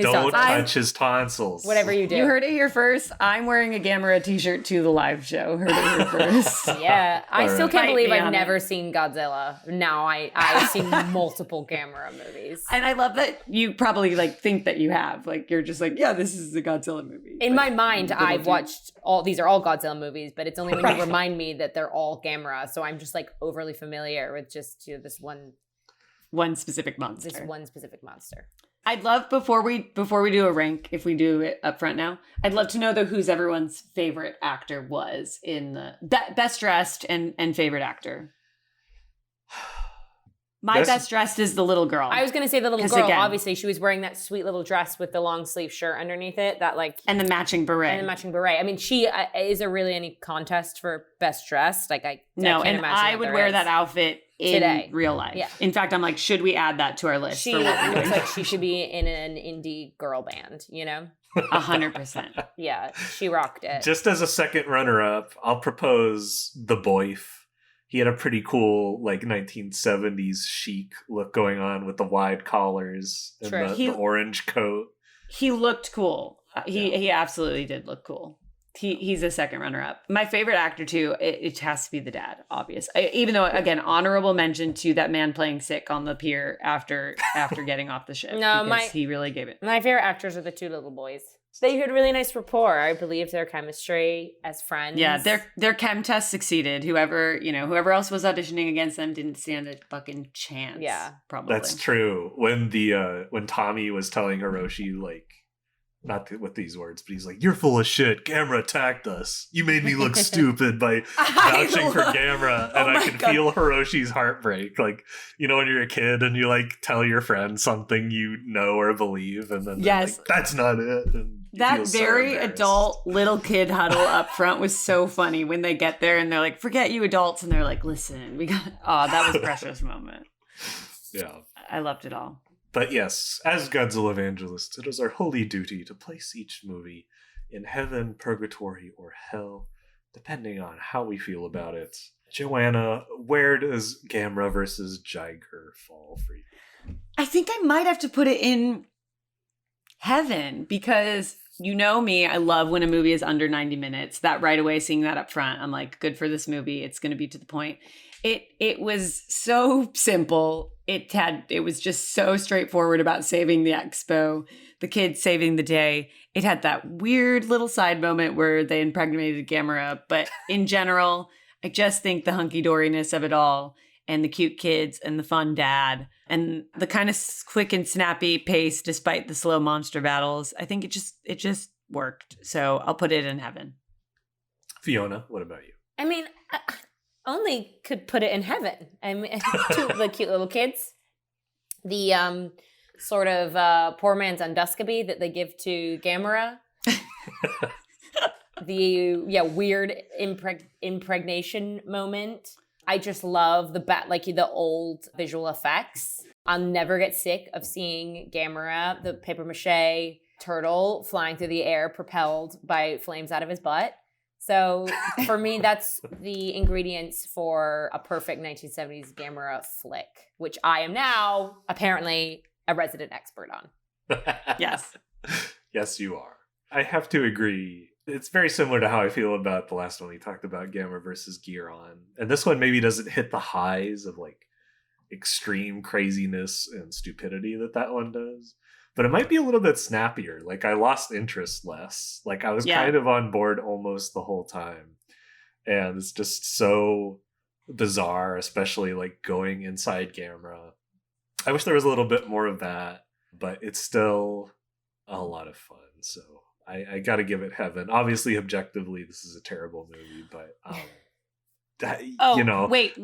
Don't touch his tonsils. Whatever you do. You heard it here first. I'm wearing a Gamera t-shirt to the live show. Heard it here first. Yeah. I still can't believe I've never seen Godzilla. Now I've seen multiple Gamera movies. And I love that you probably like think that you have. Like you're just like, yeah, this is a Godzilla movie. In my mind, I've watched these are all Godzilla movies, but it's only when you remind me that they're all Gamera. So I'm just like overly familiar with just this one specific monster. This one specific monster. I'd love before we do a rank, if we do it up front now, I'd love to know though who's everyone's favorite actor was in the best dressed and favorite actor. My best dressed is the little girl. I was going to say the little girl. Again, obviously, she was wearing that sweet little dress with the long sleeve shirt underneath it. That like and the matching beret. I mean, is there really any contest for best dressed? Like I can't imagine I would wear that outfit in real life. Yeah. In fact, I'm like, should we add that to our list? She looks like she should be in an indie girl band. You know, 100%. Yeah, she rocked it. Just as a second runner-up, I'll propose the Boyf. He had a pretty cool, like, 1970s chic look going on with the wide collars and the orange coat. He looked cool. He absolutely did look cool. He's a second runner-up. My favorite actor, too, it has to be the dad, obvious. Even though, again, honorable mention to that man playing sick on the pier after getting off the ship. He really gave it. My favorite actors are the two little boys. They had really nice rapport. I believe their chemistry as friends. Yeah, their chem test succeeded. Whoever else was auditioning against them didn't stand a fucking chance. Yeah, probably. That's true. When Tommy was telling Hiroshi, like, not with these words, but he's like, "You're full of shit. Gamera attacked us. You made me look stupid by vouching for Gamera." And I could feel Hiroshi's heartbreak. Like, you know, when you're a kid and you like tell your friend something you know or believe, and then like, that's not it. And that very adult little kid huddle up front was so funny when they get there and they're like, "Forget you adults," and they're like, "Listen, we got." Oh, that was a precious moment. Yeah, I loved it all. But yes, as Godzillavangelists, it is our holy duty to place each movie in heaven, purgatory, or hell, depending on how we feel about it. Joanna, where does Gamera versus Jiger fall for you? I think I might have to put it in heaven because you know me, I love when a movie is under 90 minutes. That right away, seeing that up front, I'm like, good for this movie. It's going to be to the point. It was so simple. It was just so straightforward about saving the Expo, the kids saving the day. It had that weird little side moment where they impregnated Gamera. But in general, I just think the hunky-doriness of it all and the cute kids and the fun dad and the kind of quick and snappy pace despite the slow monster battles, I think it just worked. So I'll put it in heaven. Fiona, what about you? I mean, only could put it in heaven. I mean, the cute little kids, the sort of poor man's endoscopy that they give to Gamera, the weird impregnation moment. I just love the old visual effects. I'll never get sick of seeing Gamera, the papier-mâché turtle, flying through the air, propelled by flames out of his butt. So for me, that's the ingredients for a perfect 1970s Gamera flick, which I am now apparently a resident expert on. Yes. Yes, you are. I have to agree. It's very similar to how I feel about the last one we talked about, Gamera versus Giron. And this one maybe doesn't hit the highs of like extreme craziness and stupidity that one does. But it might be a little bit snappier. Like, I lost interest less. Like, I was kind of on board almost the whole time. And it's just so bizarre, especially, like, going inside Gamera. I wish there was a little bit more of that. But it's still a lot of fun. So, I gotta give it heaven. Obviously, objectively, this is a terrible movie. But, wait,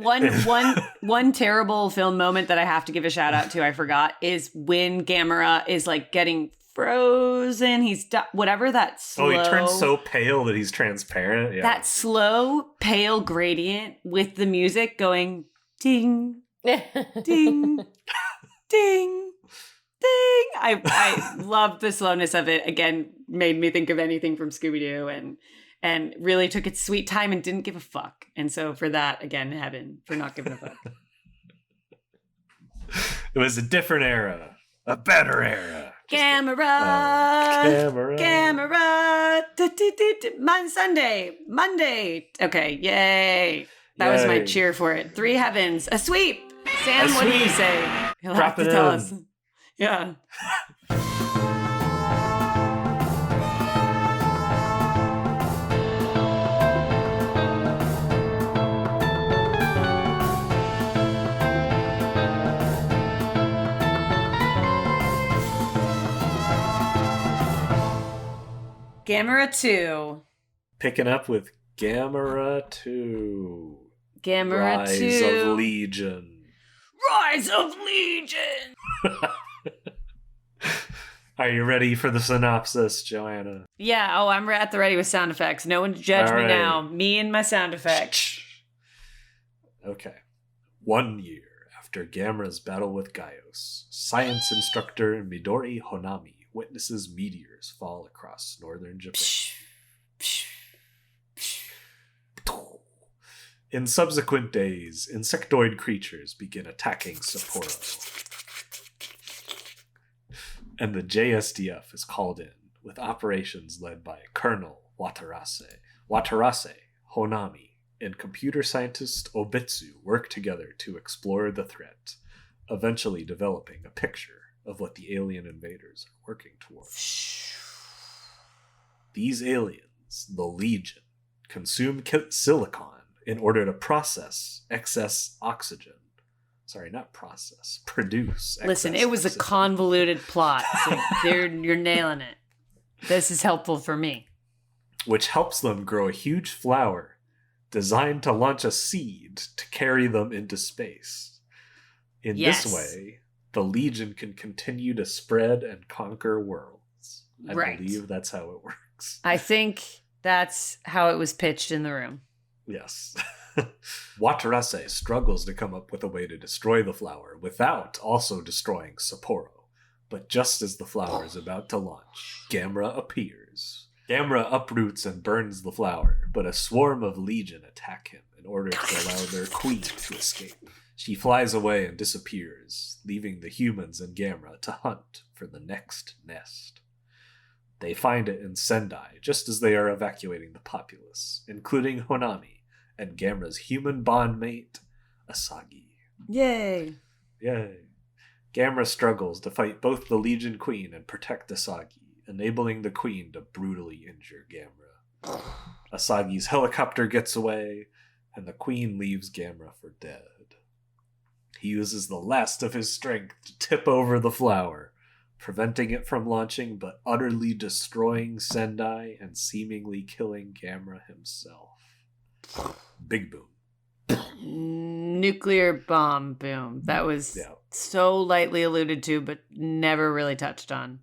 one terrible film moment that I have to give a shout out to, I forgot, is when Gamera is like getting frozen. He's whatever that slow. Oh, he turns so pale that he's transparent. Yeah. That slow, pale gradient with the music going ding, ding, ding, ding. I loved the slowness of it. Again, made me think of anything from Scooby-Doo and really took its sweet time and didn't give a fuck. And so for that, again, heaven for not giving a fuck. It was a different era. A better era. Gamera. Monday. Okay, yay. That was my cheer for it. 3 heavens. A sweep. Sam, what do you say? He'll have to tell us. Yeah. Gamera 2. Picking up with Gamera 2. Rise 2. of Legion. Rise of Legion! Are you ready for the synopsis, Joanna? Yeah, I'm at the ready with sound effects. No one to judge me now. Me and my sound effects. Okay. 1 year after Gamera's battle with Gaios, science instructor Midori Honami witnesses meteors fall across northern Japan. In subsequent days, insectoid creatures begin attacking Sapporo. And the JSDF is called in, with operations led by Colonel Watarase. Watarase, Honami, and computer scientist Obitsu work together to explore the threat, eventually developing a picture of what the alien invaders are working towards. These aliens, the Legion, consume silicon in order to process excess oxygen. Sorry, not process, produce. Listen, it was oxygen. A convoluted plot, so you're nailing it. This is helpful for me. Which helps them grow a huge flower designed to launch a seed to carry them into space. In this way, the Legion can continue to spread and conquer worlds. I believe that's how it works. I think that's how it was pitched in the room. Yes. Watarase struggles to come up with a way to destroy the flower without also destroying Sapporo. But just as the flower is about to launch, Gamera appears. Gamera uproots and burns the flower, but a swarm of Legion attack him in order to allow their queen to escape. She flies away and disappears, leaving the humans and Gamera to hunt for the next nest. They find it in Sendai just as they are evacuating the populace, including Honami and Gamera's human bond mate, Asagi. Yay! Gamera struggles to fight both the Legion Queen and protect Asagi, enabling the Queen to brutally injure Gamera. Asagi's helicopter gets away, and the Queen leaves Gamera for dead. He uses the last of his strength to tip over the flower, preventing it from launching but utterly destroying Sendai and seemingly killing Gamera himself. Big boom. Nuclear bomb boom. That was so lightly alluded to, but never really touched on.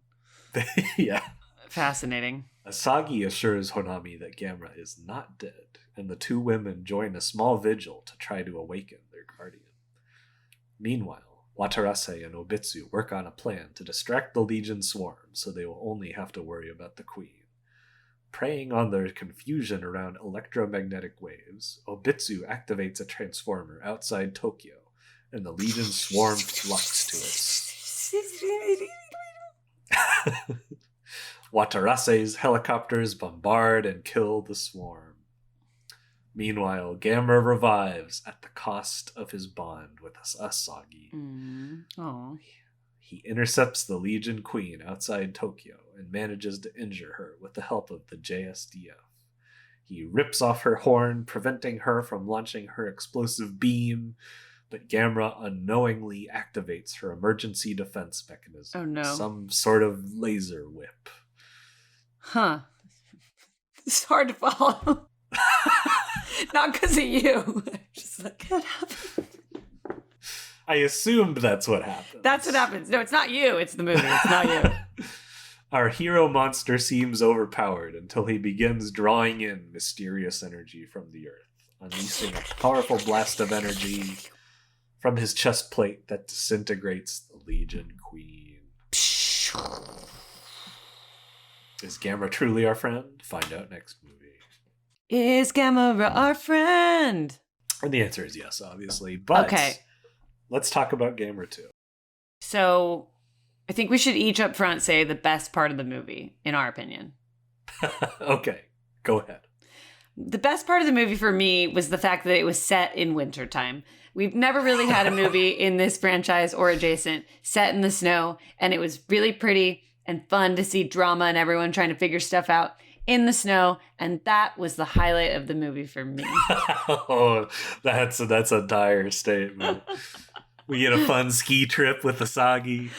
Yeah. Fascinating. Asagi assures Honami that Gamera is not dead, and the two women join a small vigil to try to awaken their guardian. Meanwhile, Watarase and Obitsu work on a plan to distract the Legion swarm so they will only have to worry about the Queen. Preying on their confusion around electromagnetic waves, Obitsu activates a transformer outside Tokyo, and the Legion swarm flocks to it. Watarase's helicopters bombard and kill the swarm. Meanwhile, Gamera revives at the cost of his bond with Asagi. He intercepts the Legion Queen outside Tokyo and manages to injure her with the help of the JSDF. He rips off her horn, preventing her from launching her explosive beam, but Gamera unknowingly activates her emergency defense mechanism. Oh no. Some sort of laser whip. Huh. It's hard to follow. Not because of you. Just like, what happened? I assumed that's what happens. That's what happens. No, it's not you. It's the movie. It's not you. Our hero monster seems overpowered until he begins drawing in mysterious energy from the earth, unleashing a powerful blast of energy from his chest plate that disintegrates the Legion Queen. Is Gamera truly our friend? Find out next movie. Is Gamera our friend? And the answer is yes, obviously. But okay. Let's talk about Gamera 2. So, I think we should each up front say the best part of the movie, in our opinion. Okay, go ahead. The best part of the movie for me was the fact that it was set in wintertime. We've never really had a movie in this franchise or adjacent set in the snow, and it was really pretty and fun to see drama and everyone trying to figure stuff out in the snow, and that was the highlight of the movie for me. Oh, that's a dire statement. We get a fun ski trip with Asagi.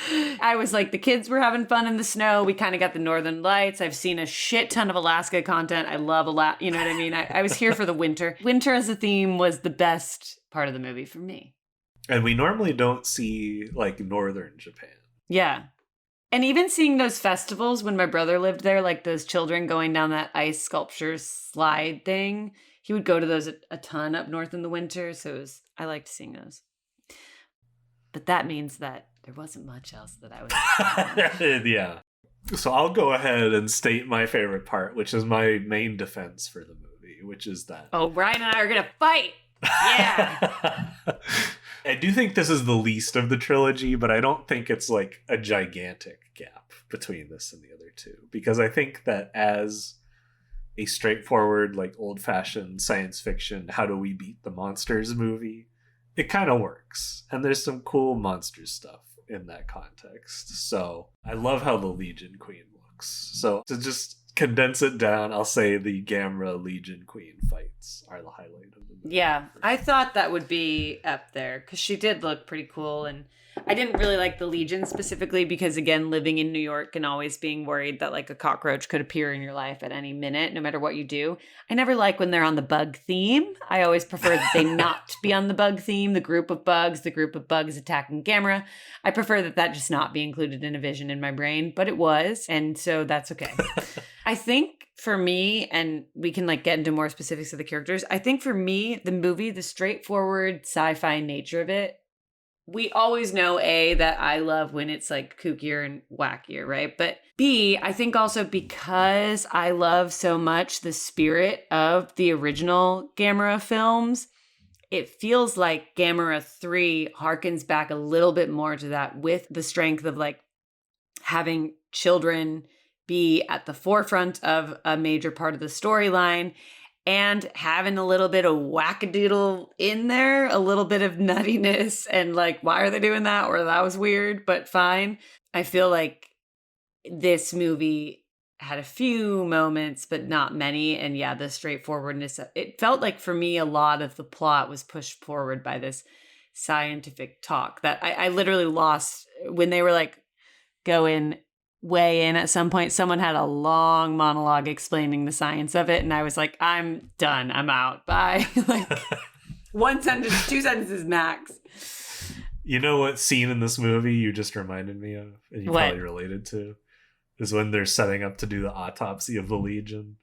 I was like, the kids were having fun in the snow. We kind of got the Northern Lights. I've seen a shit ton of Alaska content. I love Alaska. You know what I mean? I was here for the winter. Winter as a theme was the best part of the movie for me. And we normally don't see, like, Northern Japan. Yeah. And even seeing those festivals when my brother lived there, like those children going down that ice sculpture slide thing, he would go to those a ton up north in the winter. So I liked seeing those. But that means that there wasn't much else that I was. Yeah. So I'll go ahead and state my favorite part, which is my main defense for the movie, which is that. Oh, Ryan and I are going to fight. Yeah. I do think this is the least of the trilogy, but I don't think it's like a gigantic gap between this and the other two. Because I think that as a straightforward, like old-fashioned science fiction, how do we beat the monsters movie, it kind of works. And there's some cool monster stuff in that context. So I love how the Legion Queen looks. So to just condense it down, I'll say the Gamera Legion Queen fights are the highlight of the movie. Yeah, I thought that would be up there because she did look pretty cool. And I didn't really like the Legion specifically because, again, living in New York and always being worried that like a cockroach could appear in your life at any minute, no matter what you do. I never like when they're on the bug theme. I always prefer that they not be on the bug theme, the group of bugs attacking Gamera. I prefer that just not be included in a vision in my brain, but it was. And so that's okay. I think for me, and we can like get into more specifics of the characters. I think for me, the movie, the straightforward sci-fi nature of it, we always know A, that I love when it's like kookier and wackier, right? But B, I think also because I love so much the spirit of the original Gamera films, it feels like Gamera 3 harkens back a little bit more to that with the strength of like having children be at the forefront of a major part of the storyline and having a little bit of wackadoodle in there, a little bit of nuttiness and like, why are they doing that? Or that was weird, but fine. I feel like this movie had a few moments, but not many. And yeah, the straightforwardness, it felt like for me, a lot of the plot was pushed forward by this scientific talk that I literally lost when they were like weigh in at some point. Someone had a long monologue explaining the science of it, and I was like, I'm done. I'm out. Bye. Like one sentence, 2 sentences max. You know what scene in this movie you just reminded me of, and you probably related to, is when they're setting up to do the autopsy of the Legion.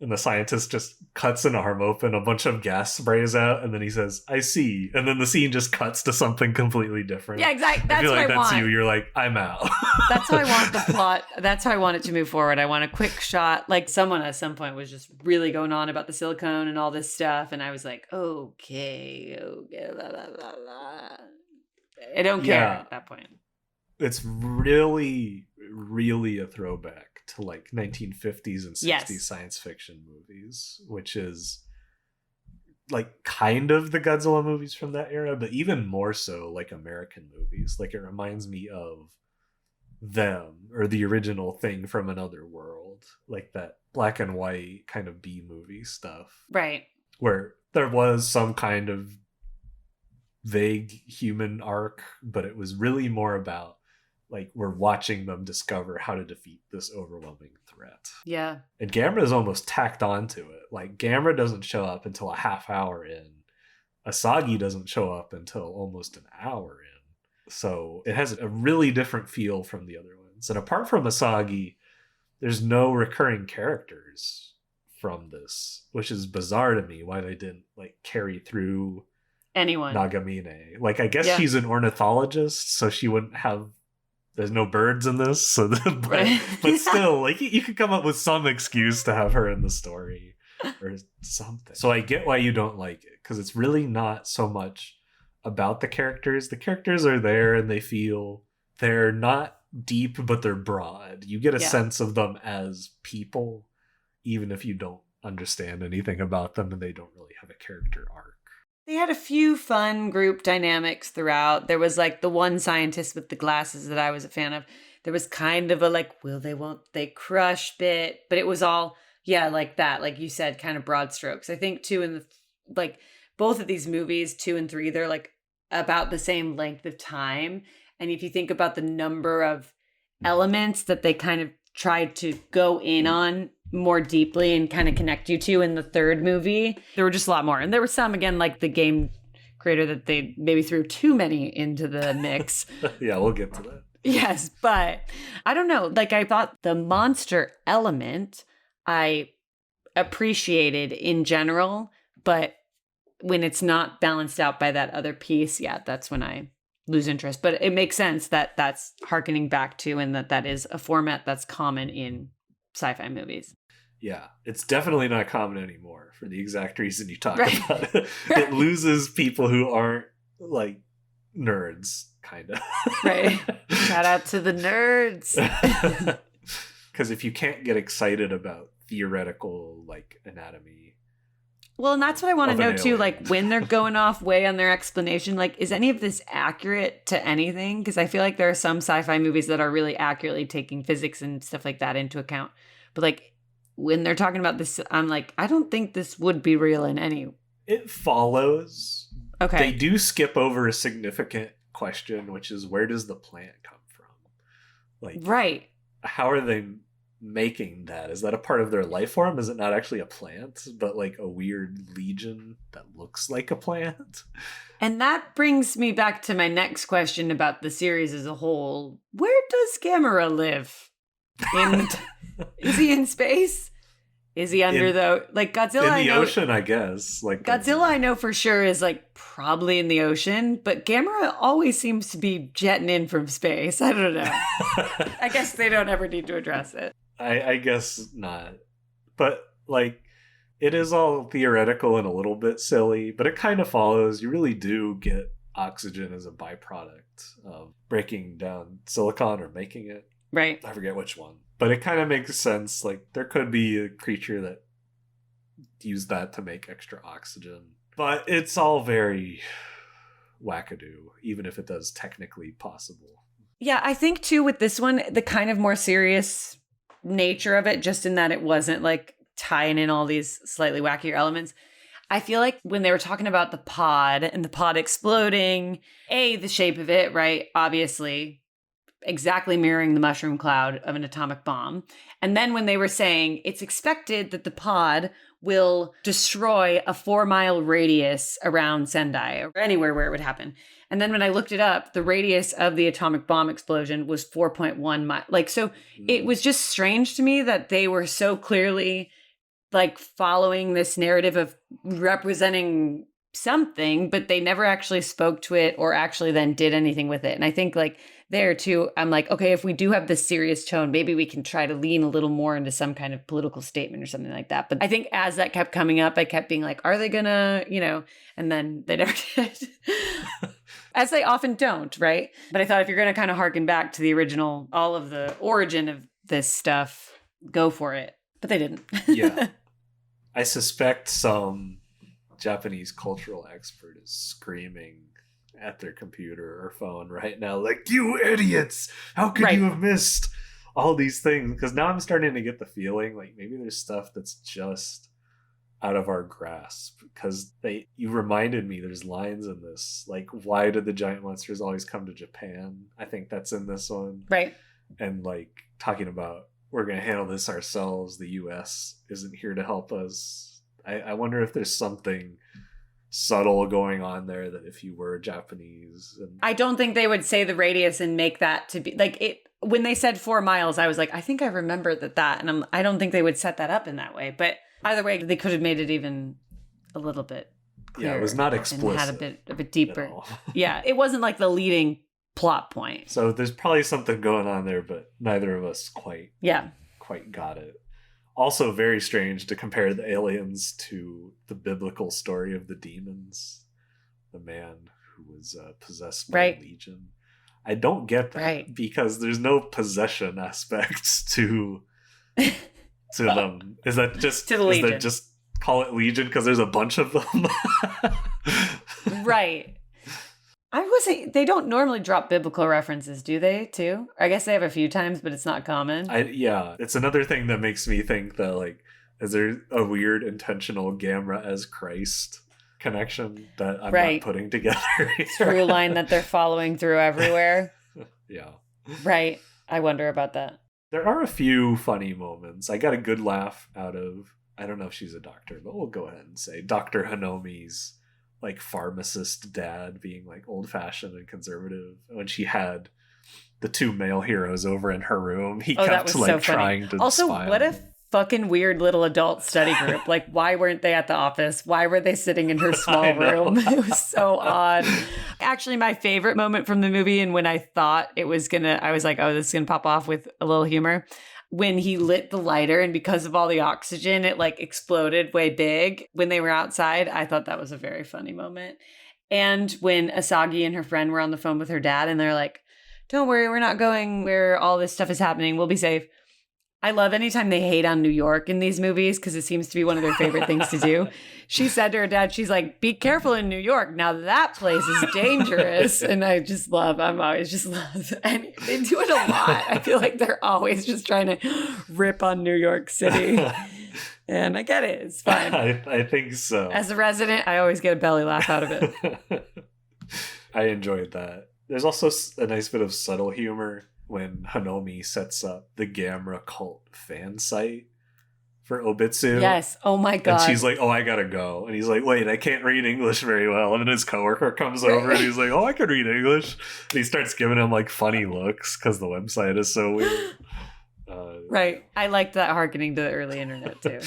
And the scientist just cuts an arm open, a bunch of gas sprays out, and then he says, I see. And then the scene just cuts to something completely different. Yeah, exactly. I feel like that's you. You're like, I'm out. That's how I want the plot. That's how I want it to move forward. I want a quick shot. Like someone at some point was just really going on about the silicone and all this stuff. And I was like, okay, blah, blah, blah, blah. I don't care at that point. It's really, really a throwback to like 1950s and 60s science fiction movies, which is like kind of the Godzilla movies from that era, but even more so like American movies. Like it reminds me of them or the original Thing from Another World, like that black and white kind of B movie stuff. Right. Where there was some kind of vague human arc, but it was really more about like we're watching them discover how to defeat this overwhelming threat. Yeah. And Gamera is almost tacked onto it. Like Gamera doesn't show up until a half hour in. Asagi doesn't show up until almost an hour in. So it has a really different feel from the other ones. And apart from Asagi, there's no recurring characters from this, which is bizarre to me why they didn't like carry through anyone. Nagamine. Like I guess she's an ornithologist, so she wouldn't have. There's no birds in this, so but still, like you could come up with some excuse to have her in the story or something. So I get why you don't like it, because it's really not so much about the characters. The characters are there and they're not deep, but they're broad. You get a sense of them as people, even if you don't understand anything about them and they don't really have a character arc. They had a few fun group dynamics throughout. There was like the one scientist with the glasses that I was a fan of. There was kind of a like, will they, won't they crush bit, but it was all, like that. Like you said, kind of broad strokes. I think like both of these movies, 2 and 3, they're like about the same length of time. And if you think about the number of elements that they kind of tried to go in on more deeply and kind of connect you to in the third movie, there were just a lot more. And there were some, again, like the game creator that they maybe threw too many into the mix. Yeah, we'll get to that. Yes, but I don't know. Like I thought the monster element I appreciated in general, but when it's not balanced out by that other piece, that's when I lose interest. But it makes sense that that's hearkening back to, and that is a format that's common in sci-fi movies. Yeah, it's definitely not common anymore for the exact reason you talk about it. It loses people who aren't like nerds, kind of. Right. Shout out to the nerds. Because if you can't get excited about theoretical like anatomy. Well, and that's what I want to Of an know too. alien. Like when they're going off way on their explanation, like is any of this accurate to anything? Because I feel like there are some sci-fi movies that are really accurately taking physics and stuff like that into account. But like when they're talking about this, I'm like, I don't think this would be real in any. It follows. Okay. They do skip over a significant question, which is where does the plant come from? Like, Right. how are they making that? Is that a part of their life form? Is it not actually a plant, but like a weird legion that looks like a plant? And that brings me back to my next question about the series as a whole. Where does Gamera live? Is he in space? Is he under like Godzilla? In I the know, ocean, I guess. Like Godzilla, I know for sure is like probably in the ocean, but Gamera always seems to be jetting in from space. I don't know. I guess they don't ever need to address it. I guess not. But like it is all theoretical and a little bit silly, but it kind of follows. You really do get oxygen as a byproduct of breaking down silicon or making it. Right. I forget which one. But it kind of makes sense. Like there could be a creature that used that to make extra oxygen. But it's all very wackadoo, even if it does technically possible. Yeah, I think too with this one, the kind of more serious nature of it, just in that it wasn't like tying in all these slightly wackier elements. I feel like when they were talking about the pod and the pod exploding, the shape of it, right? Obviously, exactly mirroring the mushroom cloud of an atomic bomb. And then when they were saying it's expected that the pod will destroy a 4-mile radius around Sendai or anywhere where it would happen. And then when I looked it up, the radius of the atomic bomb explosion was 4.1 miles. Like, so it was just strange to me that they were so clearly like following this narrative of representing something, but they never actually spoke to it or actually then did anything with it. And I think like there too, I'm like, okay, if we do have this serious tone, maybe we can try to lean a little more into some kind of political statement or something like that. But I think as that kept coming up, I kept being like, are they gonna, and then they never did. As they often don't, right? But I thought if you're gonna kind of harken back to the original, all of the origin of this stuff, go for it. But they didn't. Yeah. I suspect some Japanese cultural expert is screaming at their computer or phone right now, like, you idiots! How could you have missed all these things? Because now I'm starting to get the feeling like maybe there's stuff that's just out of our grasp. Because you reminded me there's lines in this, like, why did the giant monsters always come to Japan? I think that's in this one. Right. And like talking about we're going to handle this ourselves. The US isn't here to help us. I wonder if there's something subtle going on there that if you were Japanese. I don't think they would say the radius and make that to be like it. When they said 4 miles, I was like, I think I remember that. And I don't think they would set that up in that way. But either way, they could have made it even a little bit clearer. Yeah, it was not explicit. And had a bit of a deeper. Yeah, it wasn't like the leading plot point. So there's probably something going on there, but neither of us quite got it. Also very strange to compare the aliens to the biblical story of the demons, the man who was possessed by a legion. I don't get that because there's no possession aspects to them. Is that just to the legion? Is that just call it legion because there's a bunch of them? Right. They don't normally drop biblical references, do they, too? I guess they have a few times, but it's not common. Yeah, it's another thing that makes me think that, like, is there a weird intentional Gamera as Christ connection that I'm not putting together? Through line that they're following through everywhere. Yeah. Right. I wonder about that. There are a few funny moments. I got a good laugh out of, I don't know if she's a doctor, but we'll go ahead and say Dr. Hanomi's like pharmacist dad being like old fashioned and conservative. When she had the two male heroes over in her room, he kept like trying to also spy what on a them. fucking weird little adult study group. Like, why weren't they at the office? Why were they sitting in her small room? It was so odd. Actually, my favorite moment from the movie, and when I thought I was like, oh, this is gonna pop off with a little humor, when he lit the lighter and because of all the oxygen, it like exploded way big when they were outside. I thought that was a very funny moment. And when Asagi and her friend were on the phone with her dad and they're like, don't worry, we're not going where all this stuff is happening. We'll be safe. I love anytime they hate on New York in these movies because it seems to be one of their favorite things to do. She said to her dad, she's like, be careful in New York. Now that place is dangerous. And I'm always just love. And they do it a lot. I feel like they're always just trying to rip on New York City. And I get it. It's fine. I think so. As a resident, I always get a belly laugh out of it. I enjoyed that. There's also a nice bit of subtle humor when Hanomi sets up the Gamera cult fan site for Obitsu. Yes. Oh my God. And she's like, oh, I gotta go. And he's like, wait, I can't read English very well. And then his coworker comes over and he's like, oh, I can read English. And he starts giving him like funny looks because the website is so weird. Right. I liked that harkening to the early internet too.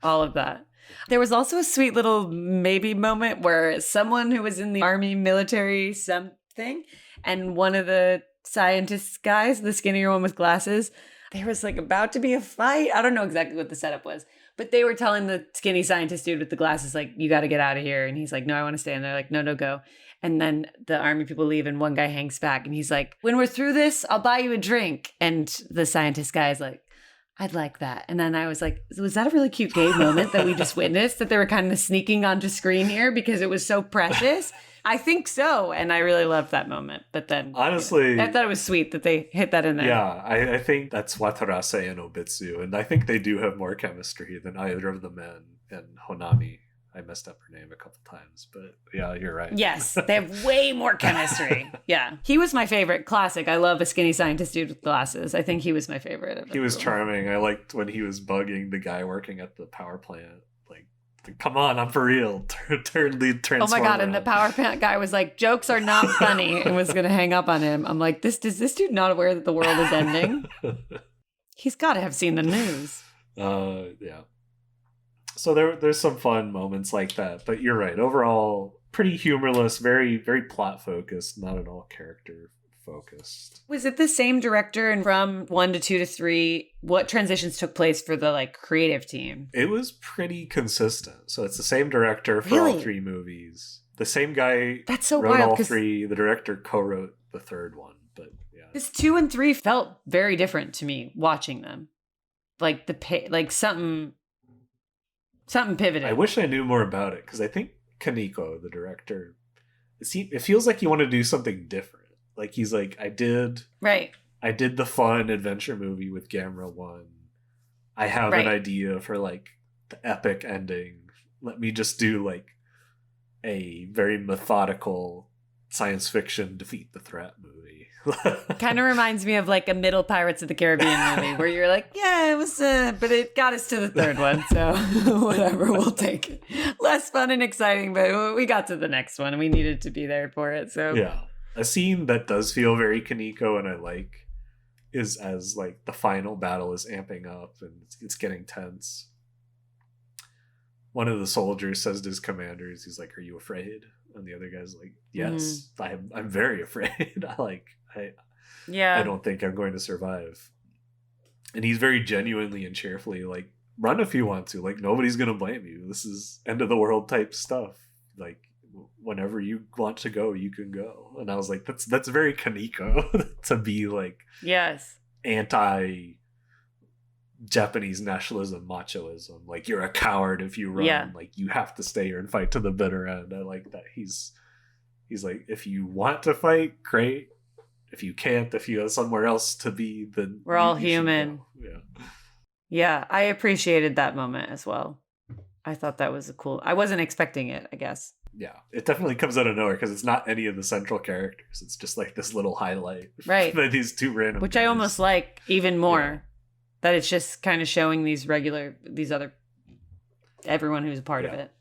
All of that. There was also a sweet little maybe moment where someone who was in the army military something and one of the scientist guys, the skinnier one with glasses, there was like about to be a fight. I don't know exactly what the setup was, but they were telling the skinny scientist dude with the glasses, like, you got to get out of here. And he's like, no, I want to stay. And they're like, no, go. And then the army people leave and one guy hangs back and he's like, when we're through this, I'll buy you a drink. And the scientist guy is like, I'd like that. And then I was like, was that a really cute gay moment that we just witnessed, that they were kind of sneaking onto screen here because it was so precious? I think so. And I really loved that moment. But then, honestly, I thought it was sweet that they hit that in there. Yeah, I think that's Watarase and Obitsu. And I think they do have more chemistry than either of the men and Honami. I messed up her name a couple times, but yeah, you're right. Yes, they have way more chemistry. Yeah. He was my favorite. Classic. I love a skinny scientist dude with glasses. I think he was my favorite. He was charming. I liked when he was bugging the guy working at the power plant. Come on, I'm for real. Turn lead transformer. Oh my God. And the power plant guy was like, jokes are not funny, and was going to hang up on him. I'm like, is this dude not aware that the world is ending? He's got to have seen the news. Yeah. So there's some fun moments like that. But you're right. Overall, pretty humorless, very, very plot focused, not at all character focused. Was it the same director, and from 1 to 2 to 3, what transitions took place for the like creative team? It was pretty consistent. So it's the same director for all 3 movies. The same guy. That's so wrote wild, all 3. The director co-wrote the 3rd one, but yeah. Because 2 and 3 felt very different to me watching them. Like something pivoted. I wish I knew more about it because I think Kaneko, the director, it feels like he wanted to do something different. Like he's like, I did the fun adventure movie with Gamera 1. I have an idea for like the epic ending. Let me just do like a very methodical science fiction defeat the threat movie. Kind of reminds me of like a middle Pirates of the Caribbean movie where you're like, yeah, it was, but it got us to the 3rd one. So whatever, we'll take it. Less fun and exciting, but we got to the next one and we needed to be there for it. So yeah. A scene that does feel very Kaneko and I like is as like the final battle is amping up and it's getting tense. One of the soldiers says to his commanders, he's like, "Are you afraid?" And the other guy's like, "Yes, I'm very afraid. I don't think I'm going to survive." And he's very genuinely and cheerfully like, "Run if you want to. Like nobody's gonna blame you. This is end of the world type stuff. Like whenever you want to go, you can go." And I was like, that's very Kaneko to be like, yes, anti Japanese nationalism, machoism. Like you're a coward if you run. Yeah. Like you have to stay here and fight to the bitter end. I like that he's like, if you want to fight, great. If you can't, if you have somewhere else to be, then we're all human. Yeah, I appreciated that moment as well. I thought that was I wasn't expecting it, I guess. Yeah, it definitely comes out of nowhere because it's not any of the central characters. It's just like this little highlight. Right. These 2 random Which guys. I almost like even more. Yeah. That it's just kind of showing everyone who's a part of it.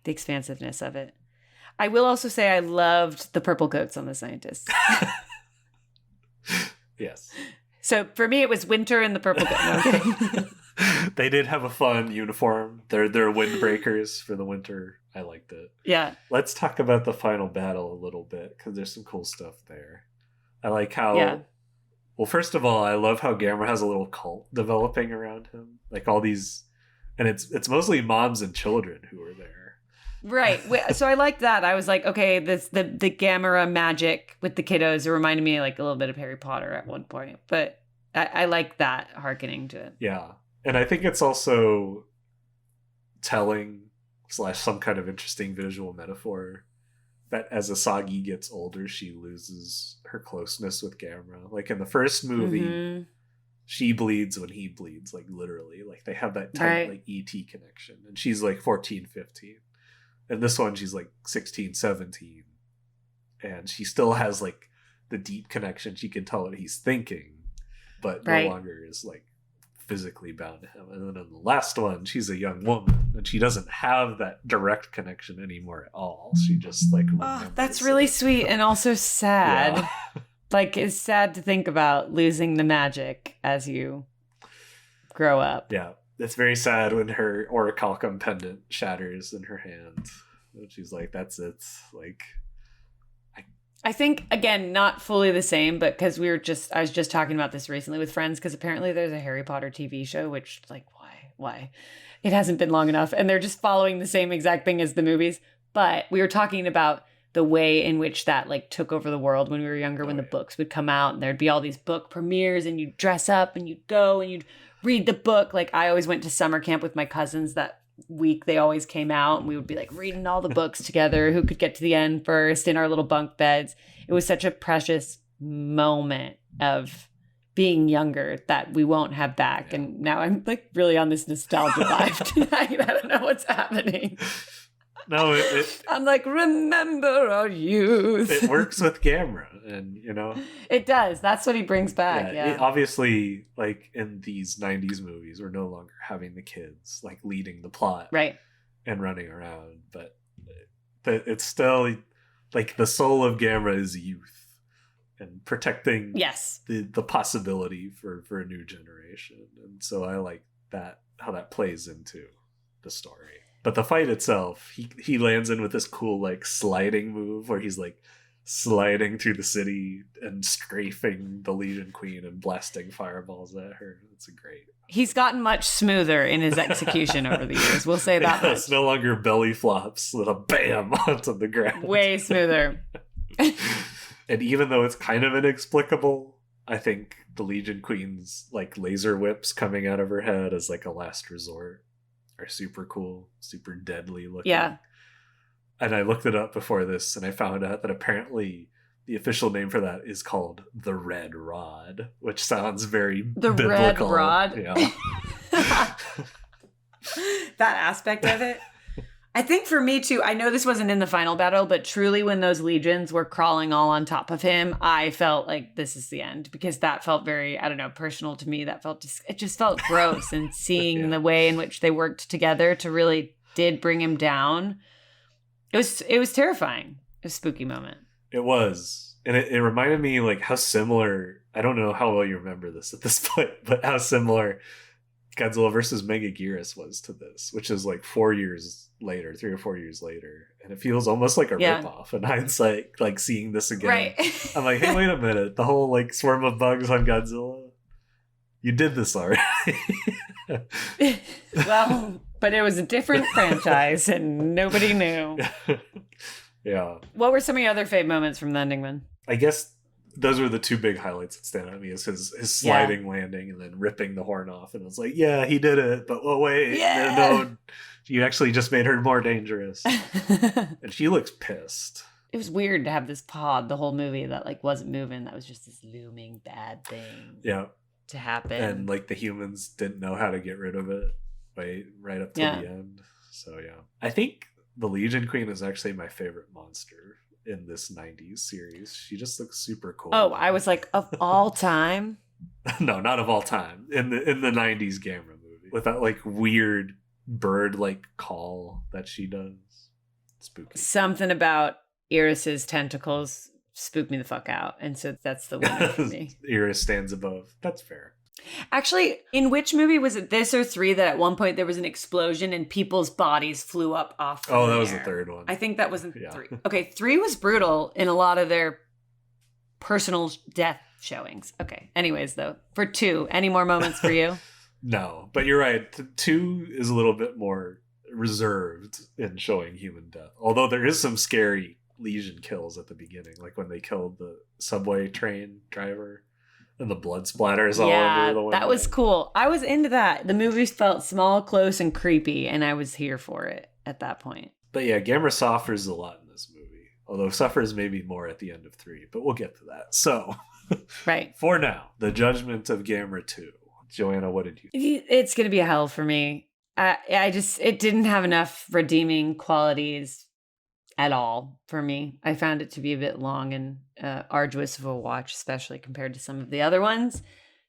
The expansiveness of it. I will also say I loved the purple coats on the scientists. Yes. So for me, it was winter and the purple coat. No, I'm kidding. They did have a fun uniform. They're windbreakers for the winter. I liked it. Yeah. Let's talk about the final battle a little bit because there's some cool stuff there. I like how. Yeah. Well, first of all, I love how Gamera has a little cult developing around him. Like all these, and it's mostly moms and children who are there. Right. So I like that. I was like, okay, the Gamera magic with the kiddos. It reminded me like a little bit of Harry Potter at one point, but I like that hearkening to it. Yeah. And I think it's also telling / some kind of interesting visual metaphor that as Asagi gets older, she loses her closeness with Gamera. Like in the first movie, she bleeds when he bleeds, like literally. Like they have that tight like ET connection. And she's like 14, 15. And this one, she's like 16, 17. And she still has like the deep connection. She can tell what he's thinking, but no longer is like physically bound to him. And then in the last one, she's a young woman and she doesn't have that direct connection anymore at all. She just like that's really sweet and also sad. Yeah. Like it's sad to think about losing the magic as you grow up. Yeah, it's very sad when her orichalcum pendant shatters in her hand and she's like, that's it. Like I think, again, not fully the same, but because I was just talking about this recently with friends, because apparently there's a Harry Potter TV show, which, like, why? It hasn't been long enough, and they're just following the same exact thing as the movies. But we were talking about the way in which that, like, took over the world when we were younger, when the books would come out, and there'd be all these book premieres, and you'd dress up, and you'd go, and you'd read the book. Like, I always went to summer camp with my cousins that week they always came out, and we would be like reading all the books together, who could get to the end first in our little bunk beds. It was such a precious moment of being younger that we won't have back. And now I'm like really on this nostalgia vibe tonight. I don't know what's happening. No, I'm like, remember our youth. It works with Gamera, and you know it does. That's what he brings back. Yeah. Obviously, like in these '90s movies, we're no longer having the kids like leading the plot, right, and running around. But it's still like the soul of Gamera is youth and protecting the possibility for a new generation. And so I like that how that plays into the story. But the fight itself, he lands in with this cool like sliding move where he's like sliding through the city and strafing the Legion Queen and blasting fireballs at her. It's great. He's gotten much smoother in his execution over the years. We'll say that much. It's no longer belly flops with a bam onto the ground. Way smoother. And even though it's kind of inexplicable, I think the Legion Queen's like laser whips coming out of her head as like a last resort are super cool, super deadly looking. Yeah. And I looked it up before this and I found out that apparently the official name for that is called the Red Rod, which sounds very biblical. Red Rod? Yeah. That aspect of it. I think for me too, I know this wasn't in the final battle, but truly when those legions were crawling all on top of him, I felt like this is the end, because that felt very, I don't know, personal to me. That felt it just felt gross. And seeing the way in which they worked together to really did bring him down, it was terrifying. It was a spooky moment. It was. And it reminded me like how similar, I don't know how well you remember this at this point, but how similar Godzilla versus Megaguirus was to this, which is like 3 or 4 years later. And it feels almost like a ripoff in hindsight, like seeing this again. Right. I'm like, hey, wait a minute. The whole like swarm of bugs on Godzilla, you did this already. Well, but it was a different franchise and nobody knew. Yeah. What were some of your other fave moments from the ending, man? I guess those were the two big highlights that stand out to me, is his sliding landing and then ripping the horn off. And it's like, yeah, he did it. But wait, no, you actually just made her more dangerous. And she looks pissed. It was weird to have this pod the whole movie that like wasn't moving. That was just this looming bad thing. Yeah. To happen. And like the humans didn't know how to get rid of it right up to the end. So yeah. I think the Legion Queen is actually my favorite monster in this 90s series. She just looks super cool. Oh, I was like, of all time? No, not of all time. In the 90s Gamera movie. With that like weird bird like call that she does. Spooky. Something about Iris's tentacles spooked me the fuck out. And so that's the winner for me. Iris stands above. That's fair. Actually, in which movie was it, this or 3, that at one point there was an explosion and people's bodies flew up off from that was the the third one. I think that was in 3. Okay, 3 was brutal in a lot of their personal death showings. Okay, anyways, though, for 2, any more moments for you? No, but you're right. 2 is a little bit more reserved in showing human death. Although there is some scary Legion kills at the beginning, like when they killed the subway train driver. And the blood splatters all over the window. That was cool. I was into that. The movies felt small, close, and creepy, and I was here for it at that point. But yeah, Gamera suffers a lot in this movie. Although suffers maybe more at the end of 3, but we'll get to that. So, right. For now, the judgment of Gamera 2. Joanna, what did you think? It's going to be a hell for me. It didn't have enough redeeming qualities at all for me. I found it to be a bit long and arduous of a watch, especially compared to some of the other ones.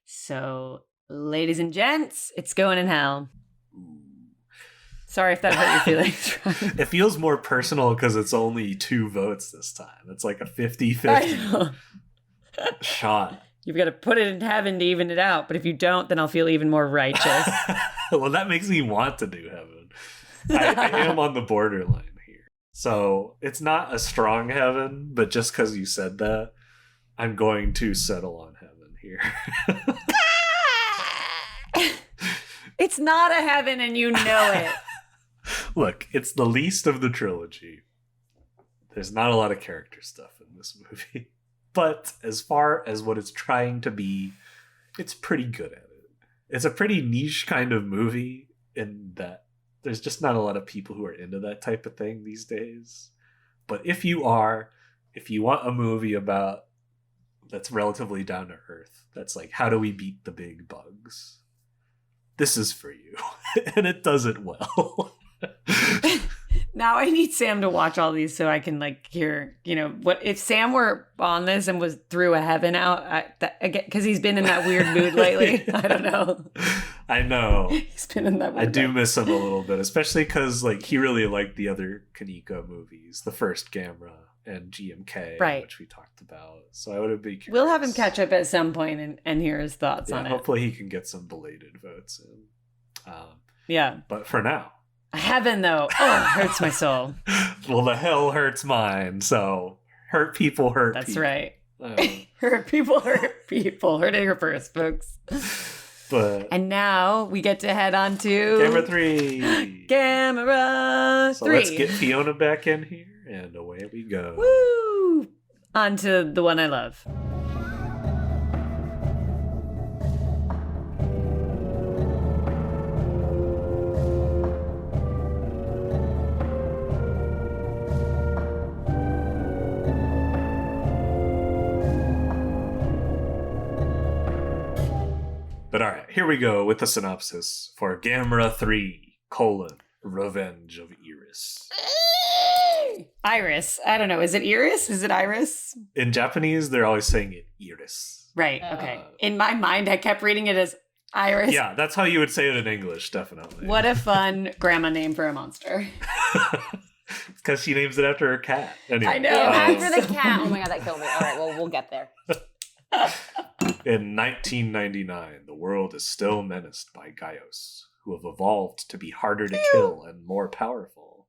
So, ladies and gents, it's going in hell. Sorry if that hurt your feelings. It feels more personal because it's only 2 votes this time. It's like a 50-50 shot. You've got to put it in heaven to even it out. But if you don't, then I'll feel even more righteous. Well, that makes me want to do heaven. I am on the borderline here. So it's not a strong heaven, but just because you said that, I'm going to settle on heaven here. It's not a heaven and you know it. Look, it's the least of the trilogy. There's not a lot of character stuff in this movie. But as far as what it's trying to be, it's pretty good at it. It's a pretty niche kind of movie in that there's just not a lot of people who are into that type of thing these days. But if you want a movie about that's relatively down to earth, that's like, how do we beat the big bugs? This is for you. And it does it well. Now I need Sam to watch all these so I can hear, what if Sam were on this and threw a heaven out, because he's been in that weird mood lately. I don't know. I know. He's been in that weird I do mood. miss him a little bit, especially because he really liked the other Kaneko movies, the first Gamera and GMK, right, which we talked about. So I would be curious. We'll have him catch up at some point and hear his thoughts on it. Hopefully he can get some belated votes in. Yeah. But for now. Heaven, though. Oh, it hurts my soul. Well, the hell hurts mine. So hurt people hurt That's people. right. Hurt people hurt people. Heard it here first, folks. And now we get to head on to Gamera 3. Gamera 3. So let's get Fiona back in here, and away we go. Woo! On to the one I love. But all right, here we go with the synopsis for Gamera 3, Revenge of Iris. Iris. I don't know. Is it Iris? Is it Iris? In Japanese, they're always saying it Iris. Right. Okay. In my mind, I kept reading it as Iris. Yeah, that's how you would say it in English, definitely. What a fun grandma name for a monster. Because she names it after her cat. Anyway. I know. After the cat. Oh my god, that killed me. All right, well, we'll get there. In 1999, the world is still menaced by Gaios, who have evolved to be harder to kill and more powerful.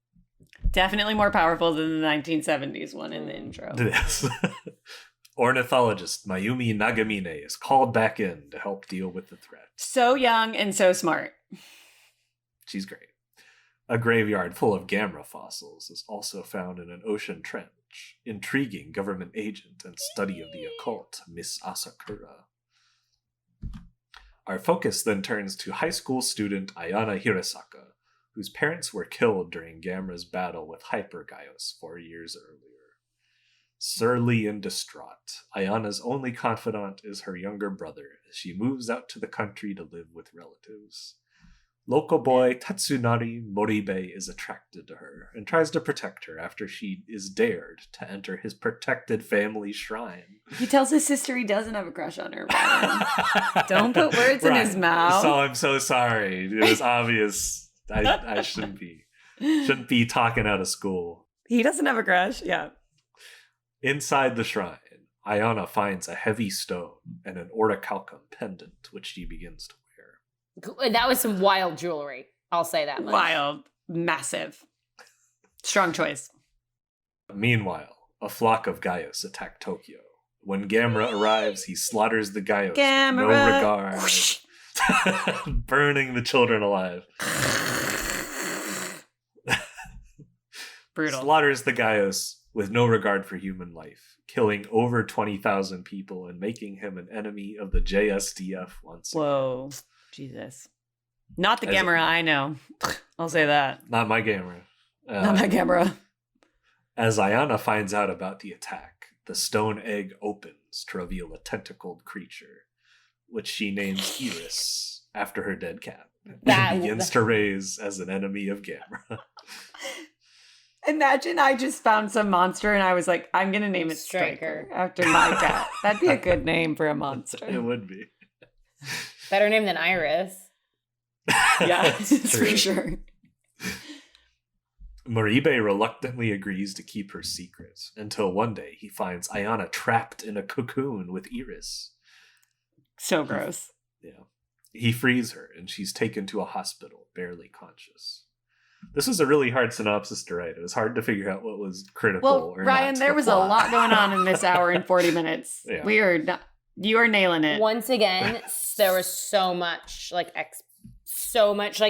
Definitely more powerful than the 1970s one in the intro. Yes. Ornithologist Mayumi Nagamine is called back in to help deal with the threat. So young and so smart. She's great. A graveyard full of Gamera fossils is also found in an ocean trench. Intriguing government agent and study of the occult, Miss Asakura. Our focus then turns to high school student Ayana Hirasaka, whose parents were killed during Gamera's battle with Hyper Gaios 4 years earlier. Surly and distraught, Ayana's only confidant is her younger brother as she moves out to the country to live with relatives. Local boy Tatsunari Moribe is attracted to her and tries to protect her after she is dared to enter his protected family shrine. He tells his sister he doesn't have a crush on her. Don't put words in his mouth. So I'm so sorry. It was obvious. I shouldn't be talking out of school. He doesn't have a crush. Yeah. Inside the shrine, Ayana finds a heavy stone and an orichalcum pendant, which she begins to wear. That was some wild jewelry. I'll say that much. Wild. Massive. Strong choice. Meanwhile, a flock of Gaios attack Tokyo. When Gamera arrives, he slaughters the Gaios with no regard, burning the children alive. Brutal. Slaughters the Gaios with no regard for human life, killing over 20,000 people and making him an enemy of the JSDF once again. Whoa. Jesus. Not the Gamera I know. I'll say that. Not my Gamera. Not my Gamera. As Ayana finds out about the attack, the stone egg opens to reveal a tentacled creature, which she names Iris after her dead cat. And begins to raise as an enemy of Gamera. Imagine I just found some monster and I was like, I'm going to name it Striker after my cat. That'd be a good name for a monster. It would be. Better name than Iris. Yeah, for sure. Moribe reluctantly agrees to keep her secret until one day he finds Ayana trapped in a cocoon with Iris. So gross. Yeah. He frees her and she's taken to a hospital, barely conscious. This was a really hard synopsis to write. It was hard to figure out what was critical or not. Ryan, there was a lot going on in this hour and 40 minutes. Yeah. You are nailing it. Once again, there was so much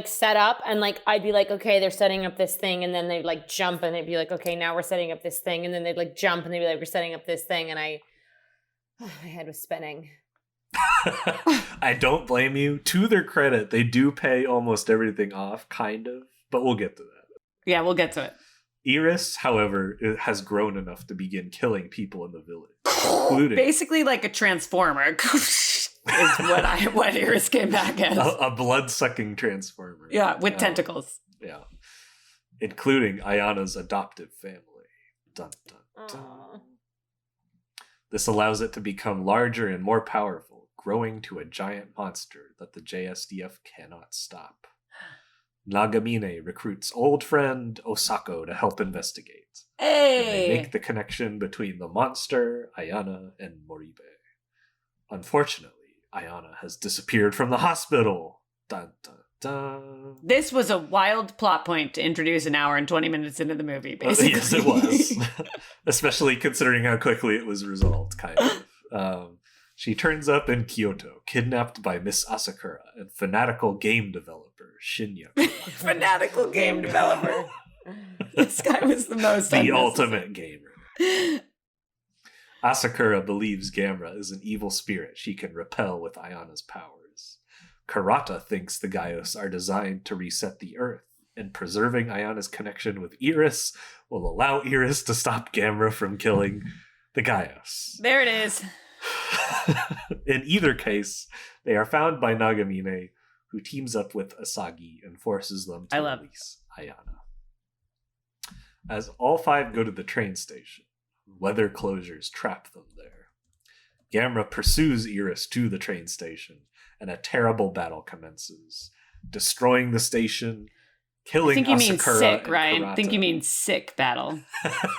set up, and like I'd be like, okay, they're setting up this thing, and then they'd like jump and they'd be like, okay, now we're setting up this thing, and then they'd like jump and they'd be like, we're setting up this thing, and my head was spinning. I don't blame you. To their credit, they do pay almost everything off, kind of, but we'll get to that. Yeah, we'll get to it. Iris, however, has grown enough to begin killing people in the village, including basically like a transformer is what Iris came back as. A blood-sucking transformer. Yeah, with tentacles. Yeah. Including Ayana's adoptive family. Dun, dun, dun. Aww. This allows it to become larger and more powerful, growing to a giant monster that the JSDF cannot stop. Nagamine recruits old friend Osako to help investigate. Hey! And they make the connection between the monster, Ayana, and Moribe. Unfortunately, Ayana has disappeared from the hospital. Dun, dun, dun. This was a wild plot point to introduce an hour and 20 minutes into the movie, basically. Yes, it was. Especially considering how quickly it was resolved, kind of. She turns up in Kyoto, kidnapped by Miss Asakura and fanatical game developer Shinya. Fanatical game developer. This guy was the most the ultimate gamer. Asakura believes Gamera is an evil spirit she can repel with Ayana's powers. Karata thinks the Gaios are designed to reset the Earth, and preserving Ayana's connection with Iris will allow Iris to stop Gamera from killing the Gaios. There it is. In either case, they are found by Nagamine, who teams up with Asagi and forces them to release Ayana. As all five go to the train station, weather closures trap them there. Gamera pursues Iris to the train station, and a terrible battle commences, destroying the station, killing Asakura. I think you mean sick, Ryan. Karata. I think you mean sick battle.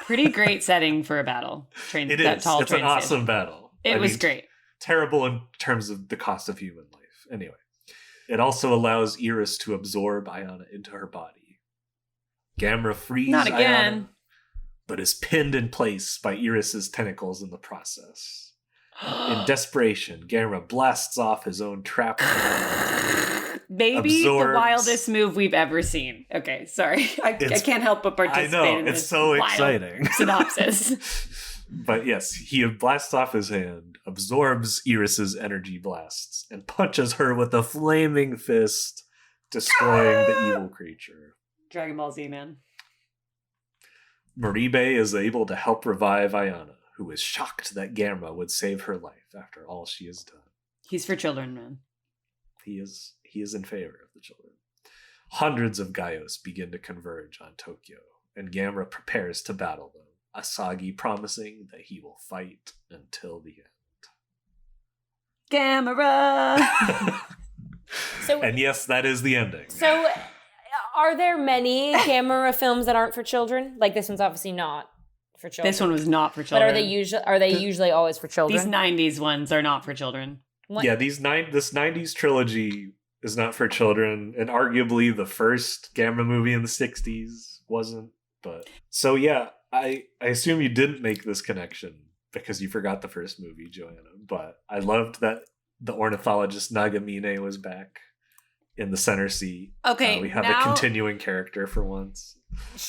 Pretty great setting for a battle. It is. It's an awesome battle. It was great. Terrible in terms of the cost of human life. Anyway, it also allows Iris to absorb Ayana into her body. Gamera frees Not again. Ayana, but is pinned in place by Iris's tentacles in the process. In desperation, Gamera blasts off his own trap. Maybe the wildest move we've ever seen. Okay, sorry. I can't help but participate in this. It's so exciting. Synopsis. But yes, he blasts off his hand, absorbs Iris's energy blasts, and punches her with a flaming fist, destroying the evil creature. Dragon Ball Z, man. Moribe is able to help revive Ayana, who is shocked that Gamera would save her life after all she has done. He's for children, man. He is in favor of the children. Hundreds of Gaios begin to converge on Tokyo, and Gamera prepares to battle them. Asagi promising that he will fight until the end. Gamera! And yes, that is the ending. So, are there many Gamera films that aren't for children? Like, this one's obviously not for children. This one was not for children. But are they usually always for children? These 90s ones are not for children. What? Yeah, this 90s trilogy is not for children, and arguably the first Gamera movie in the 60s wasn't. But so yeah, I assume you didn't make this connection because you forgot the first movie, Joanna. But I loved that the ornithologist Nagamine was back in the center seat. Okay, we have a continuing character for once.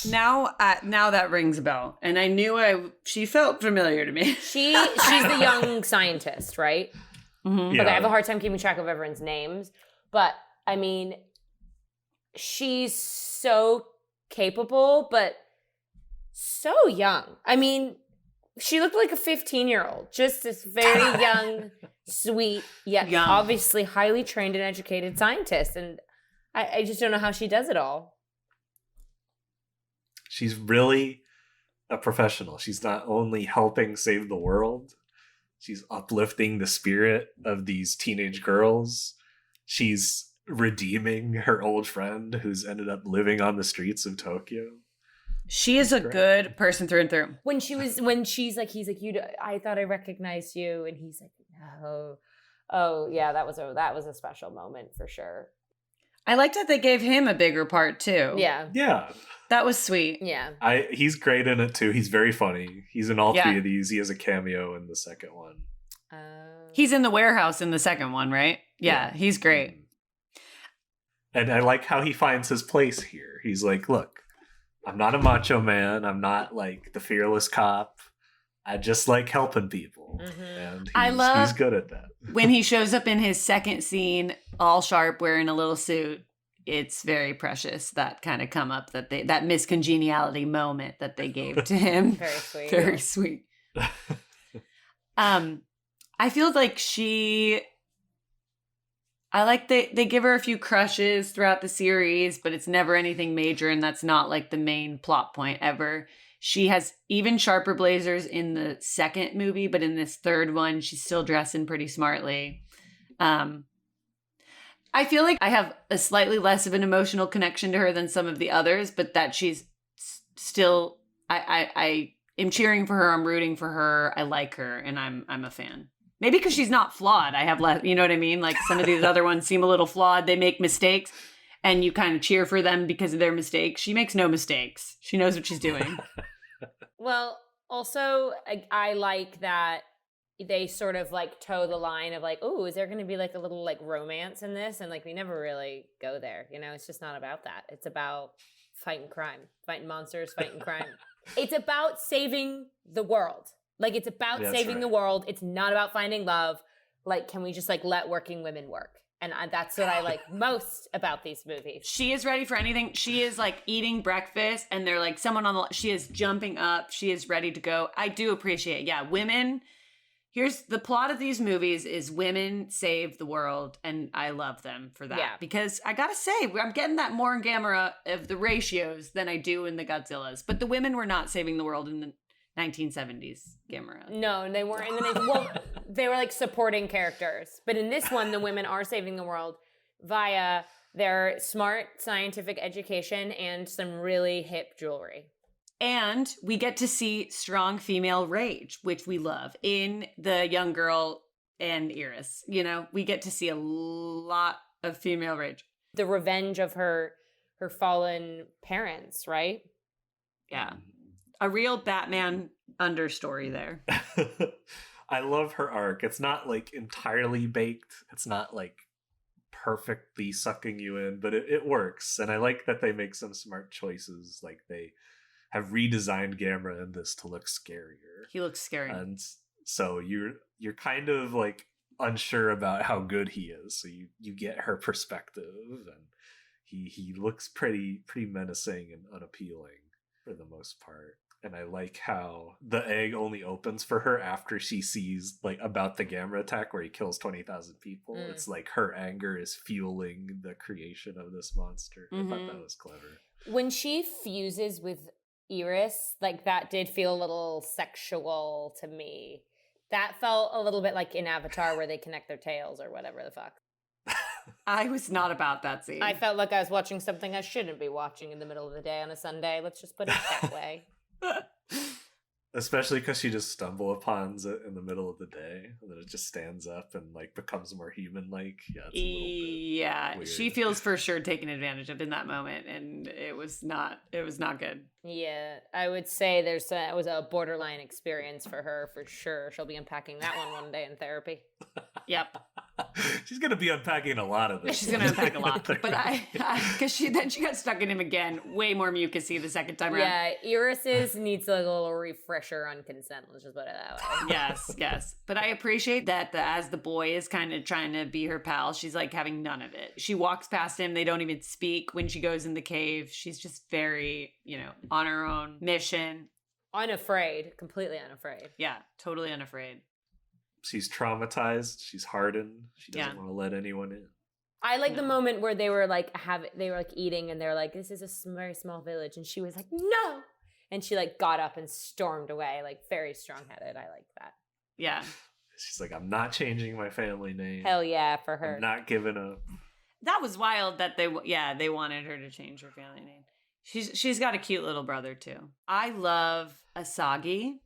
Now that rings a bell, and I knew she felt familiar to me. She's the young scientist, right? Mm-hmm. Yeah. Okay, I have a hard time keeping track of everyone's names, but I mean, she's so capable, but so young. I mean, she looked like a 15-year-old, just this very young, sweet, yet obviously highly trained and educated scientist, and I just don't know how she does it all. She's really a professional. She's not only helping save the world, she's uplifting the spirit of these teenage girls. She's redeeming her old friend who's ended up living on the streets of Tokyo. She is a good person through and through. When she's like, he's like, I thought I recognized you, and he's like, no. Oh yeah, that was a special moment for sure. I liked that they gave him a bigger part too. Yeah. That was sweet. Yeah. He's great in it too. He's very funny. He's in all Yeah. three of these. He has a cameo in the second one. He's in the warehouse in the second one, right? Yeah, he's great. And I like how he finds his place here. He's like, look, I'm not a macho man. I'm not like the fearless cop. I just like helping people. Mm-hmm. And he's good at that. When he shows up in his second scene, all sharp, wearing a little suit, it's very precious, that kind of come up that miscongeniality moment that they gave to him. Very sweet. Very sweet. I feel like they give her a few crushes throughout the series, but it's never anything major, and that's not like the main plot point ever. She has even sharper blazers in the second movie, but in this third one, she's still dressing pretty smartly. I feel like I have a slightly less of an emotional connection to her than some of the others, but that she's still, I am cheering for her. I'm rooting for her. I like her, and I'm a fan. Maybe because she's not flawed. I have less, you know what I mean? Like some of these other ones seem a little flawed. They make mistakes, and you kind of cheer for them because of their mistakes. She makes no mistakes. She knows what she's doing. Well, also, I like that they sort of like toe the line of like, oh, is there going to be like a little like romance in this? And like, we never really go there. You know, it's just not about that. It's about fighting crime, fighting monsters, fighting crime. It's about saving the world. Like, it's about saving the world. It's not about finding love. Like, can we just like let working women work? And that's what I like most about these movies. She is ready for anything. She is like eating breakfast and they're like someone on the, she is jumping up. She is ready to go. I do appreciate, women. Here's the plot of these movies is women save the world. And I love them for that. Yeah. Because I gotta say, I'm getting that more in Gamera of the ratios than I do in the Godzillas. But the women were not saving the world in the 1970s Gamera. No, they weren't. Well, they were like supporting characters. But in this one, the women are saving the world via their smart scientific education and some really hip jewelry. And we get to see strong female rage, which we love, in the young girl and Iris. You know, we get to see a lot of female rage. The revenge of her fallen parents, right? Yeah. A real Batman understory there. I love her arc. It's not like entirely baked. It's not like perfectly sucking you in, but it works. And I like that they make some smart choices. Like they have redesigned Gamera in this to look scarier. He looks scary. And so you're kind of like unsure about how good he is. So you get her perspective, and he looks pretty menacing and unappealing for the most part. And I like how the egg only opens for her after she sees like about the Gamera attack where he kills 20,000 people. It's like her anger is fueling the creation of this monster. I thought that was clever. When she fuses with Iris, like that did feel a little sexual to me. That felt a little bit like in Avatar where they connect their tails or whatever the fuck. I was not about that scene. I felt like I was watching something I shouldn't be watching in the middle of the day on a Sunday. Let's just put it that way. Especially because she just stumble upon it in the middle of the day, and then it just stands up and like becomes more human-like. Yeah, it's a little bit weird. She feels for sure taken advantage of in that moment, and it was not good. Yeah, I would say it was a borderline experience for her for sure. She'll be unpacking that one day in therapy. Yep. She's going to be unpacking a lot of this. She's going to unpack a lot. But because she got stuck in him again, way more mucusy the second time around. Yeah, Iris's needs like a little refresher on consent. Let's just put it that way. Yes. But I appreciate that as the boy is kind of trying to be her pal, she's like having none of it. She walks past him. They don't even speak when she goes in the cave. She's just very, on her own mission. Unafraid. Completely unafraid. Yeah, totally unafraid. She's traumatized. She's hardened. She doesn't want to let anyone in. I like the moment where they were like eating and they're like, this is a very small village. And she was like, no. And she like got up and stormed away, like very strong-headed. I like that. Yeah. She's like, I'm not changing my family name. Hell yeah, for her. I'm not giving up. That was wild that they wanted her to change her family name. She's got a cute little brother too. I love Asagi.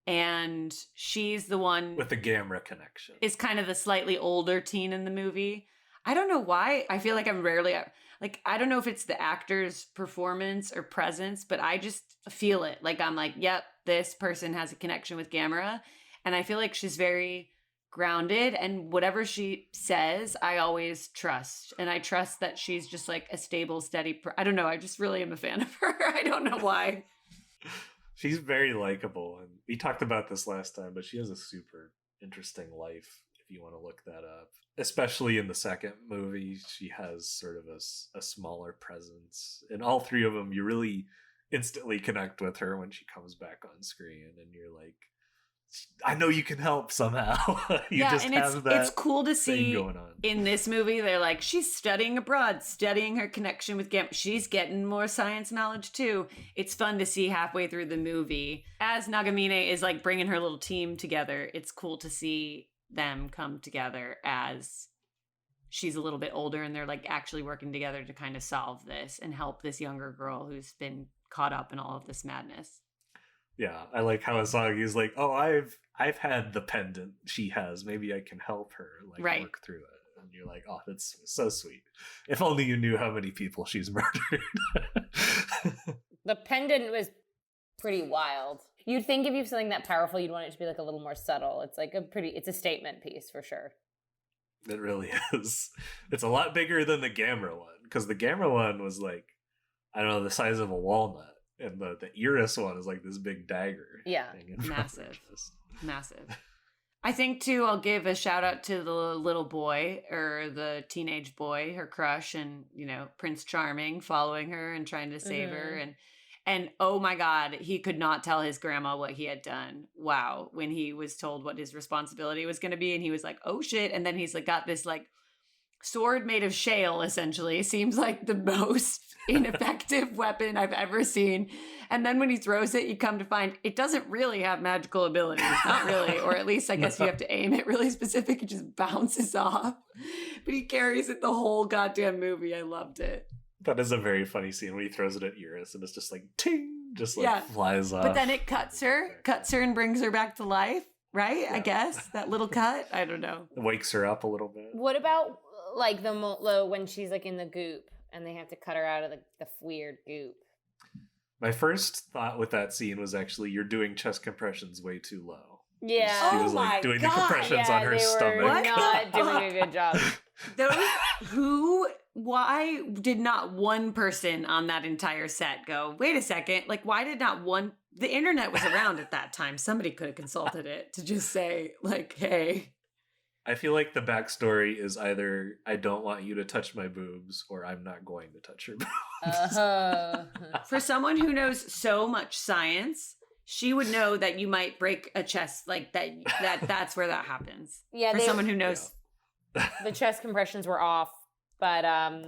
And she's the one with the Gamera connection. Is kind of the slightly older teen in the movie. I don't know why. I feel like I'm rarely I don't know if it's the actor's performance or presence, but I just feel it. Like I'm like, yep, this person has a connection with Gamera. And I feel like she's very grounded, and whatever she says, I always trust. And I trust that she's just like a stable, steady I don't know. I just really am a fan of her. I don't know why. She's very likable, and we talked about this last time, but she has a super interesting life if you want to look that up. Especially in the second movie, she has sort of a smaller presence. In all three of them, you really instantly connect with her when she comes back on screen, and you're like, I know you can help somehow. It's cool to see going on. In this movie, they're like, she's studying abroad, studying her connection with Gamera. She's getting more science knowledge too. It's fun to see halfway through the movie. As Nagamine is like bringing her little team together, it's cool to see them come together as she's a little bit older and they're like actually working together to kind of solve this and help this younger girl who's been caught up in all of this madness. Yeah, I like how Asagi's like, oh, I've had the pendant she has. Maybe I can help her work through it. And you're like, oh, that's so sweet. If only you knew how many people she's murdered. The pendant was pretty wild. You'd think if you have something that powerful, you'd want it to be like a little more subtle. It's like it's a statement piece for sure. It really is. It's a lot bigger than the Gamera one, because the Gamera one was like, I don't know, the size of a walnut. And the Iris one is like this big dagger. Yeah, massive. I think, too, I'll give a shout out to the little boy or the teenage boy, her crush, and, Prince Charming following her and trying to save her. And oh my God, he could not tell his grandma what he had done. Wow. When he was told what his responsibility was going to be. And he was like, oh shit. And then he's like got this like sword made of shale, essentially. Seems like the most ineffective weapon I've ever seen. And then when he throws it, you come to find it doesn't really have magical abilities. Not really. Or at least I guess you have to aim it really specific. It just bounces off. But he carries it the whole goddamn movie. I loved it. That is a very funny scene when he throws it at Iris and it's just like ting, just like flies off. But then it cuts her and brings her back to life, right? Yeah. I guess that little cut. I don't know. It wakes her up a little bit. What about like when she's like in the goop and they have to cut her out of the weird goop? My first thought with that scene was actually you're doing chest compressions way too low. Yeah. She was like doing the compressions on her stomach. Not doing a good job. Why did not one person on that entire set go, wait a second, like why did not one, the internet was around at that time. Somebody could have consulted it to just say like, hey. I feel like the backstory is either I don't want you to touch my boobs or I'm not going to touch your boobs. For someone who knows so much science, she would know that you might break a chest like that's where that happens. Yeah. For someone who knows. Yeah. The chest compressions were off, but I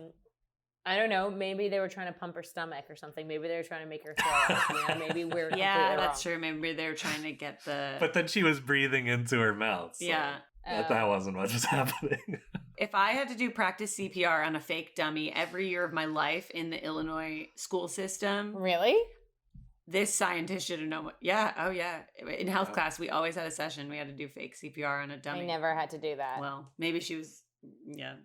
don't know. Maybe they were trying to pump her stomach or something. Maybe they were trying to make her throw up. Maybe we're that's true. Maybe they were trying to get the. But then she was breathing into her mouth. So yeah. That wasn't what was happening. If I had to do practice CPR on a fake dummy every year of my life in the Illinois school system. Really? This scientist should have known. Yeah. Oh, yeah. In health class, we always had a session. We had to do fake CPR on a dummy. I never had to do that. Well, maybe she was. Yeah.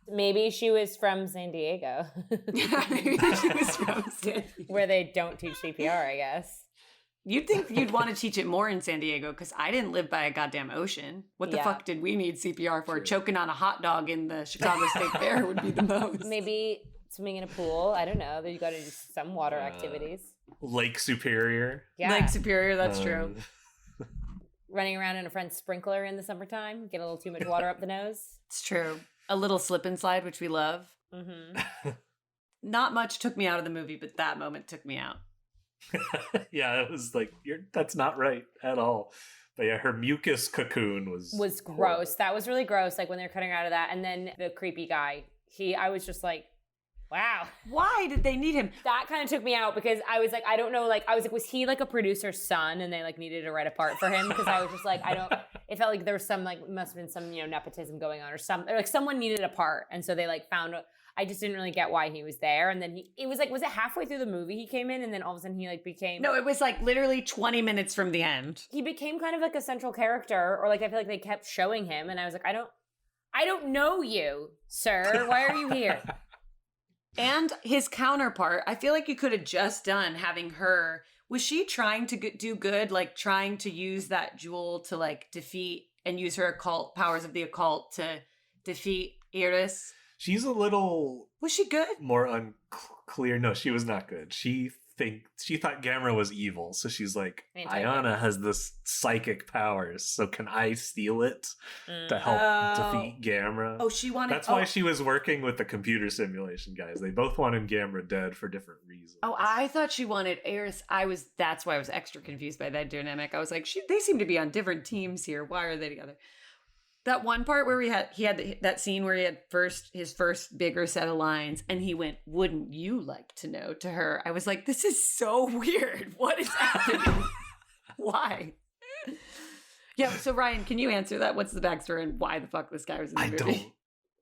Maybe she was from San Diego. Yeah, maybe she was from San Diego. Where they don't teach CPR, I guess. You'd think you'd want to teach it more in San Diego because I didn't live by a goddamn ocean. What the fuck did we need CPR for? True. Choking on a hot dog in the Chicago State Fair would be the most. Maybe swimming in a pool. I don't know. You got to do some water activities. Lake Superior. Yeah. Lake Superior, that's true. Running around in a friend's sprinkler in the summertime. Get a little too much water up the nose. It's true. A little slip and slide, which we love. Mm-hmm. Not much took me out of the movie, but that moment took me out. Yeah, it was like, that's not right at all. But yeah, her mucus cocoon was gross. horrible. That was really gross, like when they're cutting her out of that. And then the creepy guy, I was just like, wow. Why did they need him? That kind of took me out because I was like, I don't know, like, I was like, was he like a producer's son and they like needed to write a part for him? Because I was just like, it felt like there was some, like, must have been some, nepotism going on or something. Like someone needed a part. And so they like I just didn't really get why he was there. And then it was it halfway through the movie he came in and then all of a sudden he like became. No, it was like literally 20 minutes from the end. He became kind of like a central character, or like I feel like they kept showing him and I was like, I don't know you, sir. Why are you here? And his counterpart, I feel like you could have just done having her. Was she trying to do good, like trying to use that jewel to like defeat and use her occult powers of the occult to defeat Iris? She's a little. Was she good? More unclear. No, she was not good. She thought Gamera was evil, so she's like, Ayana has this psychic powers, so can I steal it to help defeat Gamera? Oh, she wanted. That's why she was working with the computer simulation guys. They both wanted Gamera dead for different reasons. Oh, I thought she wanted Iris. That's why I was extra confused by that dynamic. I was like, they seem to be on different teams here. Why are they together? That one part where he had that scene where he had his first bigger set of lines and he went, "Wouldn't you like to know?" to her. I was like, this is so weird. What is happening? Why? Yeah, so Ryan, can you answer that? What's the backstory and why the fuck this guy was in the movie? I don't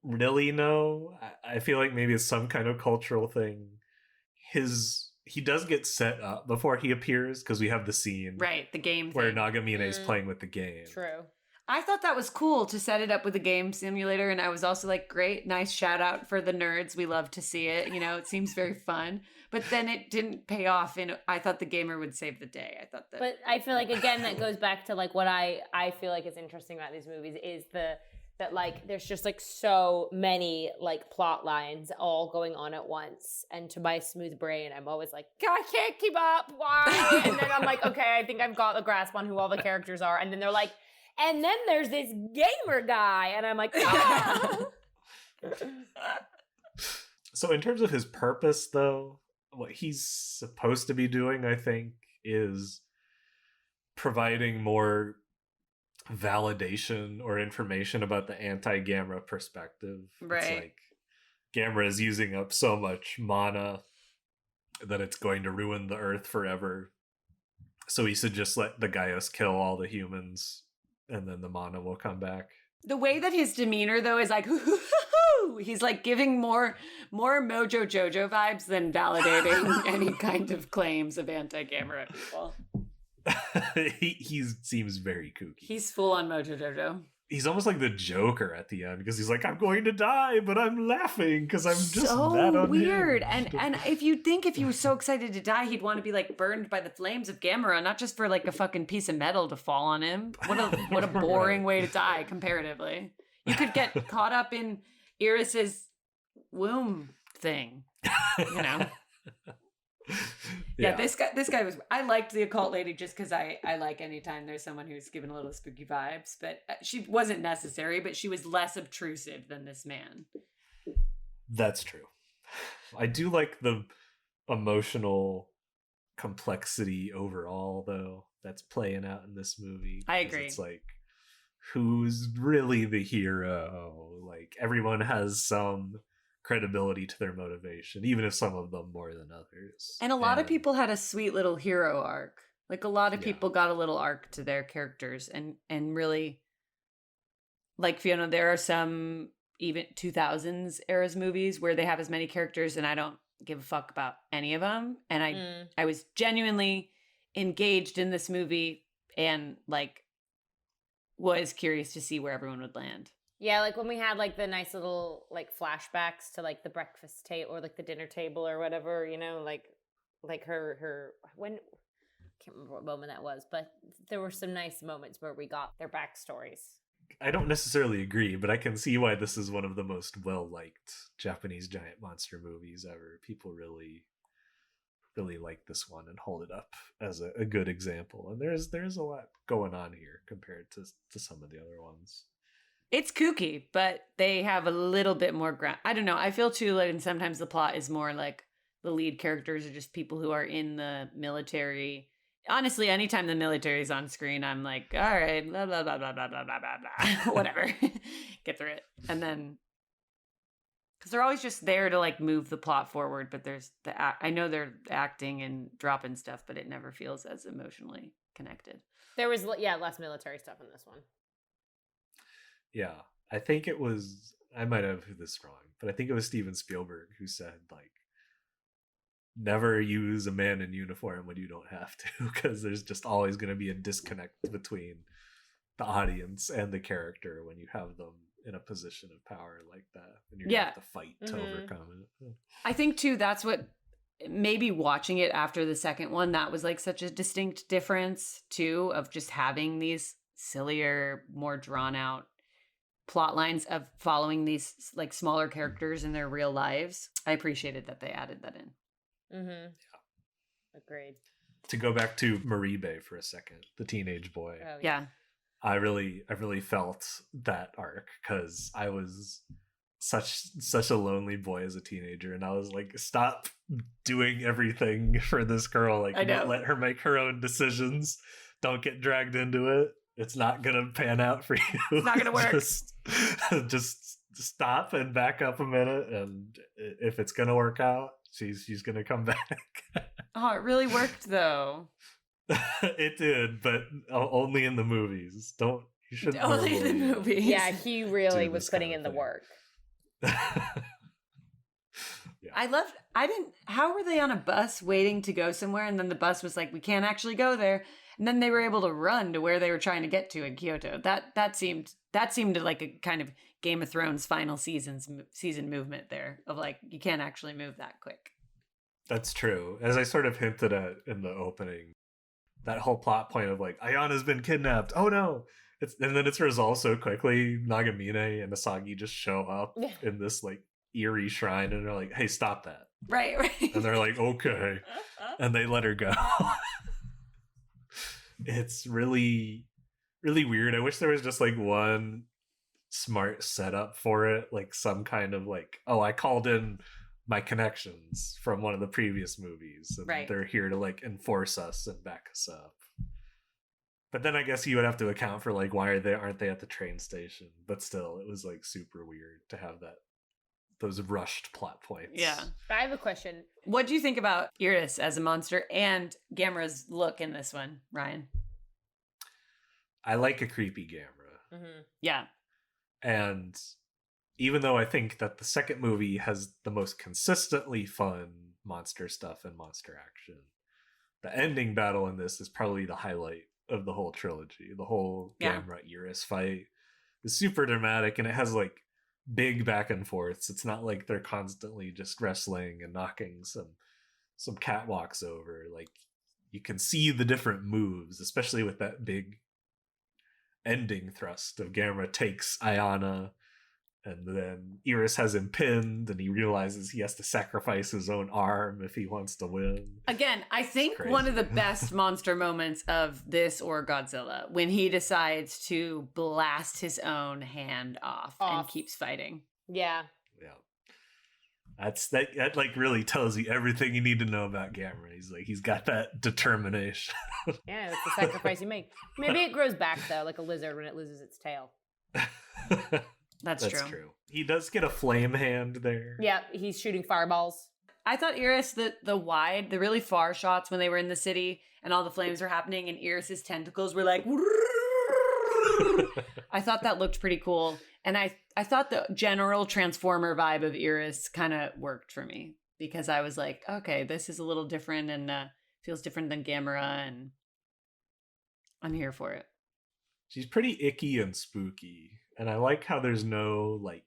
really know. I feel like maybe it's some kind of cultural thing. He does get set up before he appears because we have the scene. Right, the game where thing. Nagamine is playing with the game. True. I thought that was cool to set it up with a game simulator, and I was also like, great, nice shout out for the nerds. We love to see it. It seems very fun. But then it didn't pay off, and I thought the gamer would save the day. I thought that. But I feel like, again, that goes back to like what I feel like is interesting about these movies is that like there's just like so many like plot lines all going on at once, and to my smooth brain I'm always like, I can't keep up, why? And then I'm like, okay, I think I've got a grasp on who all the characters are, and then they're like, and then there's this gamer guy, and I'm like, ah! So in terms of his purpose, though, what he's supposed to be doing, I think, is providing more validation or information about the anti-Gamera perspective. Right. It's like Gamera is using up so much mana that it's going to ruin the Earth forever. So he should just let the Gaius kill all the humans, and then the mana will come back. The way that his demeanor, though, is like, he's like giving more Mojo Jojo vibes than validating any kind of claims of anti-Gamera people. he seems very kooky. He's full on Mojo Jojo. He's almost like the Joker at the end because he's like, I'm going to die, but I'm laughing because I'm just so mad on weird. him. And if you think if he was so excited to die, he'd want to be like burned by the flames of Gamera, not just for like a fucking piece of metal to fall on him. What a boring way to die comparatively. You could get caught up in Iris's womb thing, Yeah, this guy was. I liked the occult lady just because I like anytime there's someone who's given a little spooky vibes, but she wasn't necessary. But she was less obtrusive than this man. That's true. I do like the emotional complexity overall, though, that's playing out in this movie. I agree. It's like, who's really the hero? Like, everyone has some credibility to their motivation, even if some of them more than others. And a lot of people had a sweet little hero arc. Like a lot of people got a little arc to their characters, and really, like Fiona, there are some even 2000s eras movies where they have as many characters and I don't give a fuck about any of them. And I was genuinely engaged in this movie and like was curious to see where everyone would land. Yeah, like when we had like the nice little like flashbacks to like the breakfast table or like the dinner table or whatever, like her when can't remember what moment that was, but there were some nice moments where we got their backstories. I don't necessarily agree, but I can see why this is one of the most well-liked Japanese giant monster movies ever. People really like this one and hold it up as a good example. And there's a lot going on here compared to some of the other ones. It's kooky, but they have a little bit more ground. I don't know. I feel too like, and sometimes the plot is more like the lead characters are just people who are in the military. Honestly, anytime the military is on screen, I'm like, all right, blah, blah, blah, blah, blah, blah, blah, blah, whatever. Get through it. And then, because they're always just there to like move the plot forward, but there's I know they're acting and dropping stuff, but it never feels as emotionally connected. There was, less military stuff in this one. Yeah, I think it was, I might have this wrong, but I think it was Steven Spielberg who said, like, never use a man in uniform when you don't have to, because there's just always going to be a disconnect between the audience and the character when you have them in a position of power like that, and you're gonna have to fight to overcome it. I think too, that's what, maybe watching it after the second one, that was like such a distinct difference too, of just having these sillier, more drawn out plot lines of following these like smaller characters in their real lives. I appreciated that they added that in. Yeah. Agreed. To go back to Maribe for a second, the teenage boy. Oh, Yeah. I really felt that arc, because I was such a lonely boy as a teenager, and I was like, stop doing everything for this girl. Like, don't let her make her own decisions. Don't get dragged into it. It's not gonna pan out for you. It's not gonna work. just stop and back up a minute, and if it's gonna work out, she's gonna come back. Oh, it really worked though. It did, but only in the movies. You shouldn't only in the movies. Yeah, he really was putting in the work. Yeah. How were they on a bus waiting to go somewhere, and then the bus was like, we can't actually go there, and then they were able to run to where they were trying to get to in Kyoto. That seemed like a kind of Game of Thrones final season movement there, of like, you can't actually move that quick. That's true. As I sort of hinted at in the opening, that whole plot point of like, Ayana's been kidnapped. Oh no. And then it's resolved so quickly. Nagamine and Asagi just show up in this like eerie shrine, and they're like, hey, stop that. Right. And they're like, okay. And they let her go. It's really, really weird. I wish there was just like one smart setup for it. Like some kind of like, oh, I called in my connections from one of the previous movies, and they're here to like enforce us and back us up. But then I guess you would have to account for like, why aren't they at the train station? But still, it was like super weird to have those rushed plot points. Yeah. I have a question. What do you think about Iris as a monster and Gamera's look in this one, Ryan? I like a creepy Gamera. Mm-hmm. Yeah. And even though I think that the second movie has the most consistently fun monster stuff and monster action, the ending battle in this is probably the highlight of the whole trilogy. The whole Gamera Iris fight is super dramatic, and it has like big back and forths. It's not like they're constantly just wrestling and knocking some catwalks over. Like, you can see the different moves, especially with that big ending thrust of Gamera takes Ayana, and then Iris has him pinned, and he realizes he has to sacrifice his own arm if he wants to win. Again, I think one of the best monster moments of this or Godzilla, when he decides to blast his own hand off. And keeps fighting. Yeah. That like really tells you everything you need to know about Gamera. He's got that determination. Yeah, it's the sacrifice you make. Maybe it grows back though, like a lizard when it loses its tail. That's true. He does get a flame hand there. Yeah, he's shooting fireballs. I thought Iris, the really far shots when they were in the city and all the flames were happening and Iris's tentacles were like, I thought that looked pretty cool. And I thought the general Transformer vibe of Iris kind of worked for me, because I was like, okay, this is a little different and feels different than Gamera, and I'm here for it. She's pretty icky and spooky. And I like how there's no like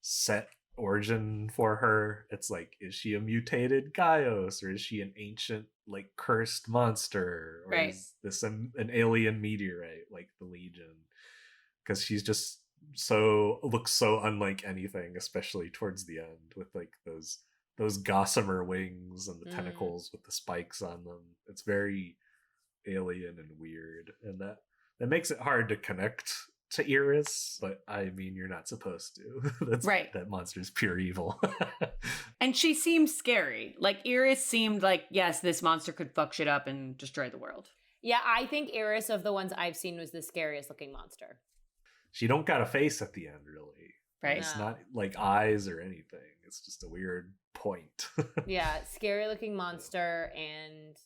set origin for her. It's like, is she a mutated Gaios, or is she an ancient like cursed monster, or Right. is this an alien meteorite like the Legion? Because she's just looks so unlike anything, especially towards the end with like those gossamer wings and the tentacles with the spikes on them. It's very alien and weird, and that makes it hard to connect to Iris, but I mean, you're not supposed to. That's Right. That monster's pure evil. And she seemed scary. Like Iris seemed like, yes, this monster could fuck shit up and destroy the world. Yeah, I think Iris of the ones I've seen was the scariest looking monster. She don't got a face at the end, really. Right. It's No. not like eyes or anything. It's just a weird point. Yeah, scary looking monster and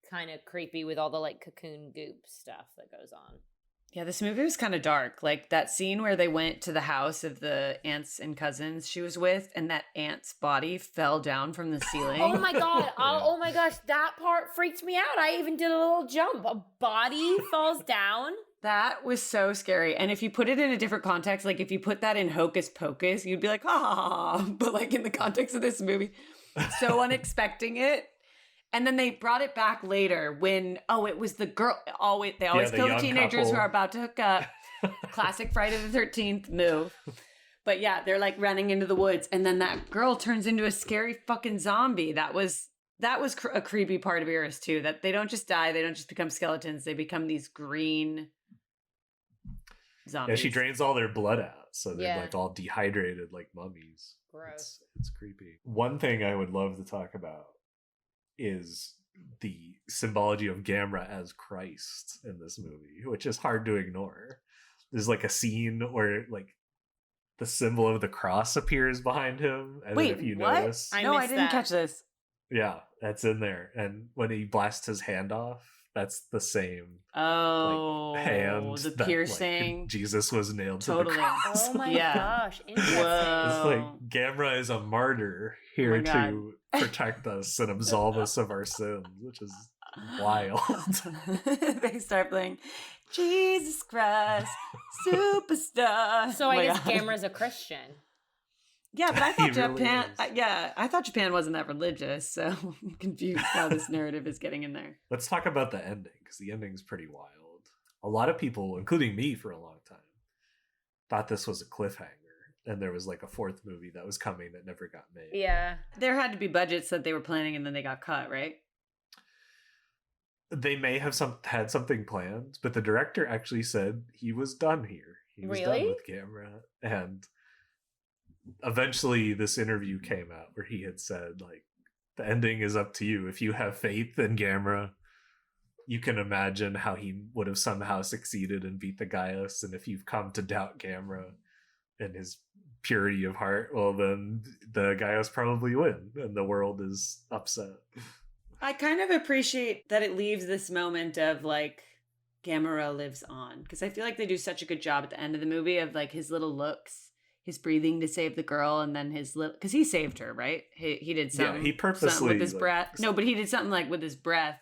kind of creepy with all the like cocoon goop stuff that goes on. Yeah, this movie was kind of dark. Like that scene where they went to the house of the aunts and cousins she was with, and that aunt's body fell down from the ceiling. Oh my god! Oh my gosh, that part freaked me out. I even did a little jump. A body falls down. That was so scary. And if you put it in a different context, like if you put that in Hocus Pocus, you'd be like, ha. But like in the context of this movie, so unexpecting it. And then they brought it back later when, it was the girl. They always the kill the young teenagers couple. who are about to hook up. Classic Friday the 13th move. But yeah, they're like running into the woods. And then that girl turns into a scary fucking zombie. That was a creepy part of Iris too. That they don't just die. They don't just become skeletons. They become these green zombies. Yeah, she drains all their blood out, so they're Yeah. like all dehydrated like mummies. Gross. It's creepy. One thing I would love to talk about is the symbology of Gamera as Christ in this movie, which is hard to ignore. There's like a scene where like the symbol of the cross appears behind him, and Wait, then if you what? notice, I No, I missed didn't that. catch this. yeah, that's in there. And when he blasts his hand off, that's the same Oh, hand the that, like, piercing. Jesus was nailed to Totally. the cross. Oh my Yeah. gosh! Interesting. Whoa. It's like Gamera is a martyr here Oh my to protect us and absolve us of our sins, which is wild. They start playing Jesus Christ, Superstar. So Oh I my guess God. Gamera's a Christian. Yeah, but I He thought really Japan. is. I thought Japan wasn't that religious, so I'm confused how this narrative is getting in there. Let's talk about the ending, because the ending's pretty wild. A lot of people, including me for a long time, thought this was a cliffhanger, and there was like a fourth movie that was coming that never got made. Yeah. There had to be budgets that they were planning, and then they got cut, right? They may have had something planned, but the director actually said he was done here. He was Really? done with Gamera. And eventually this interview came out where he had said, like, the ending is up to you. If you have faith in Gamera, you can imagine how he would have somehow succeeded and beat the Gaius. And if you've come to doubt Gamera and his purity of heart, well, then the Gaius probably win and the world is upset. I kind of appreciate that it leaves this moment of like Gamera lives on, because I feel like they do such a good job at the end of the movie of like his little looks, his breathing to save the girl, and then his little, because he saved her, right? He did something. he purposely, something with his like- breath. No, but he did something like with his breath.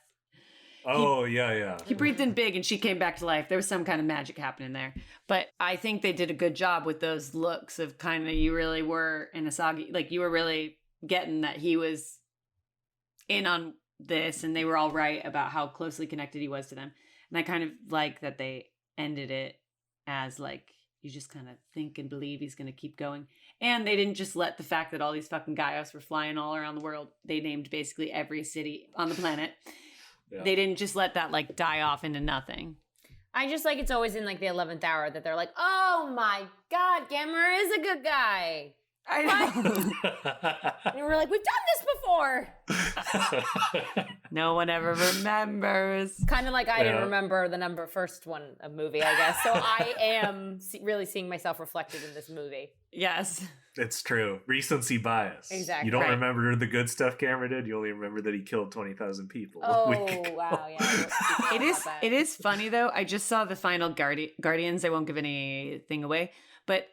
Oh, yeah. He breathed in big and she came back to life. There was some kind of magic happening there. But I think they did a good job with those looks of kind of, you really were in Asagi, like you were really getting that he was in on this and they were all right about how closely connected he was to them. And I kind of like that they ended it as like, you just kind of think and believe he's going to keep going. And they didn't just let the fact that all these fucking Gaius were flying all around the world. They named basically every city on the planet. Yeah. They didn't just let that like die off into nothing. I just like it's always in like the 11th hour that they're like, oh my god, Gamera is a good guy. I know. And we're like, we've done this before. No one ever remembers. Kind of like I didn't Yeah. remember the first one of movie, I guess. So I am really seeing myself reflected in this movie. Yes. It's true. Recency bias. Exactly. You don't Right. remember the good stuff Gamera did. You only remember that he killed 20,000 people. Oh, a week ago. wow. Yeah. It is funny though. I just saw the final Guardians. I won't give anything away, but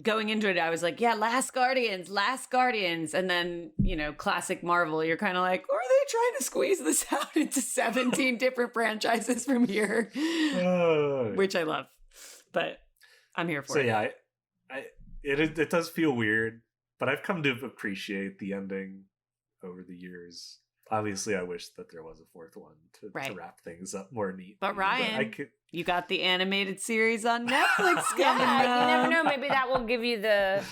going into it, I was like, yeah, Last Guardians. And then, classic Marvel, you're kind of like, are they trying to squeeze this out into 17 different franchises from here? Which I love, but I'm here for So it. yeah, it does feel weird, but I've come to appreciate the ending over the years. Obviously, I wish that there was a fourth one to wrap things up more neatly. But Ryan, you got the animated series on Netflix coming up. You never know. Maybe that will give you the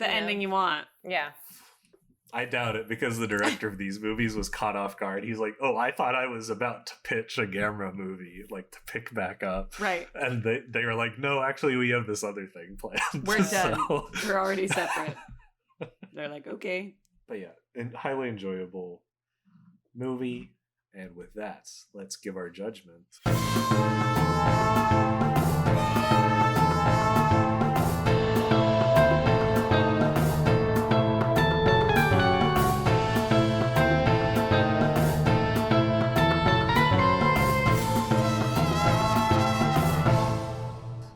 ending you want. Yeah. I doubt it, because the director of these movies was caught off guard. He's like, "Oh, I thought I was about to pitch a Gamera movie, like to pick back up." Right. And they were like, "No, actually, we have this other thing planned. We're done. We're already separate." They're like, "Okay." But yeah, highly enjoyable movie. And with that, let's give our judgment.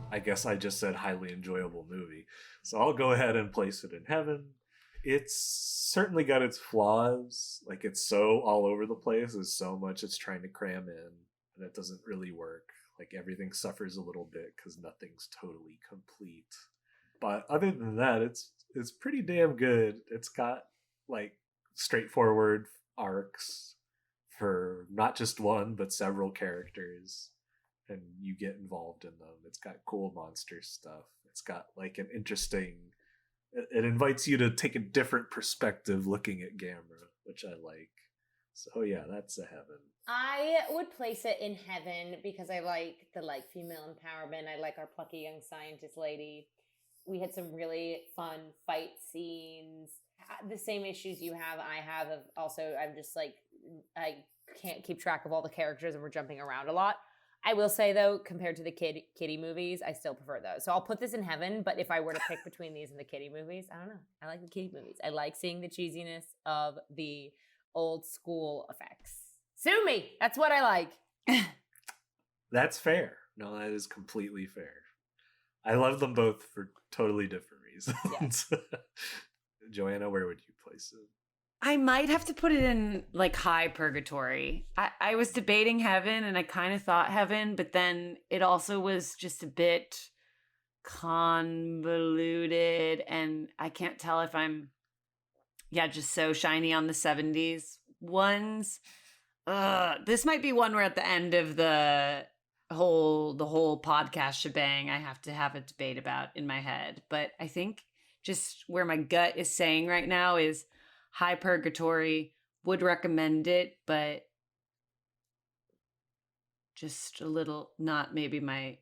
I guess I just said highly enjoyable movie. So I'll go ahead and place it in heaven. It's certainly got its flaws. Like, it's so all over the place. There's so much it's trying to cram in, and it doesn't really work. Like, everything suffers a little bit because nothing's totally complete. But other than that, it's pretty damn good. It's got, like, straightforward arcs for not just one, but several characters. And you get involved in them. It's got cool monster stuff. It's got, like, an interesting... It invites you to take a different perspective looking at Gamera, which I like. So yeah, that's a heaven. I would place it in heaven because I like the female empowerment. I like our plucky young scientist lady. We had some really fun fight scenes. The same issues you have, I have. I'm just like, I can't keep track of all the characters and we're jumping around a lot. I will say, though, compared to the kitty movies, I still prefer those. So I'll put this in heaven, but if I were to pick between these and the kitty movies, I don't know. I like the kitty movies. I like seeing the cheesiness of the old school effects. Sue me! That's what I like. That's fair. No, that is completely fair. I love them both for totally different reasons. Yeah. Joanna, where would you place it? I might have to put it in, like, high purgatory. I was debating heaven, and I kind of thought heaven, but then it also was just a bit convoluted, and I can't tell if I'm, just so shiny on the 70s ones. This might be one where at the end of the whole podcast shebang, I have to have a debate about in my head. But I think just where my gut is saying right now is high purgatory. Would recommend it, but just a little, not maybe my,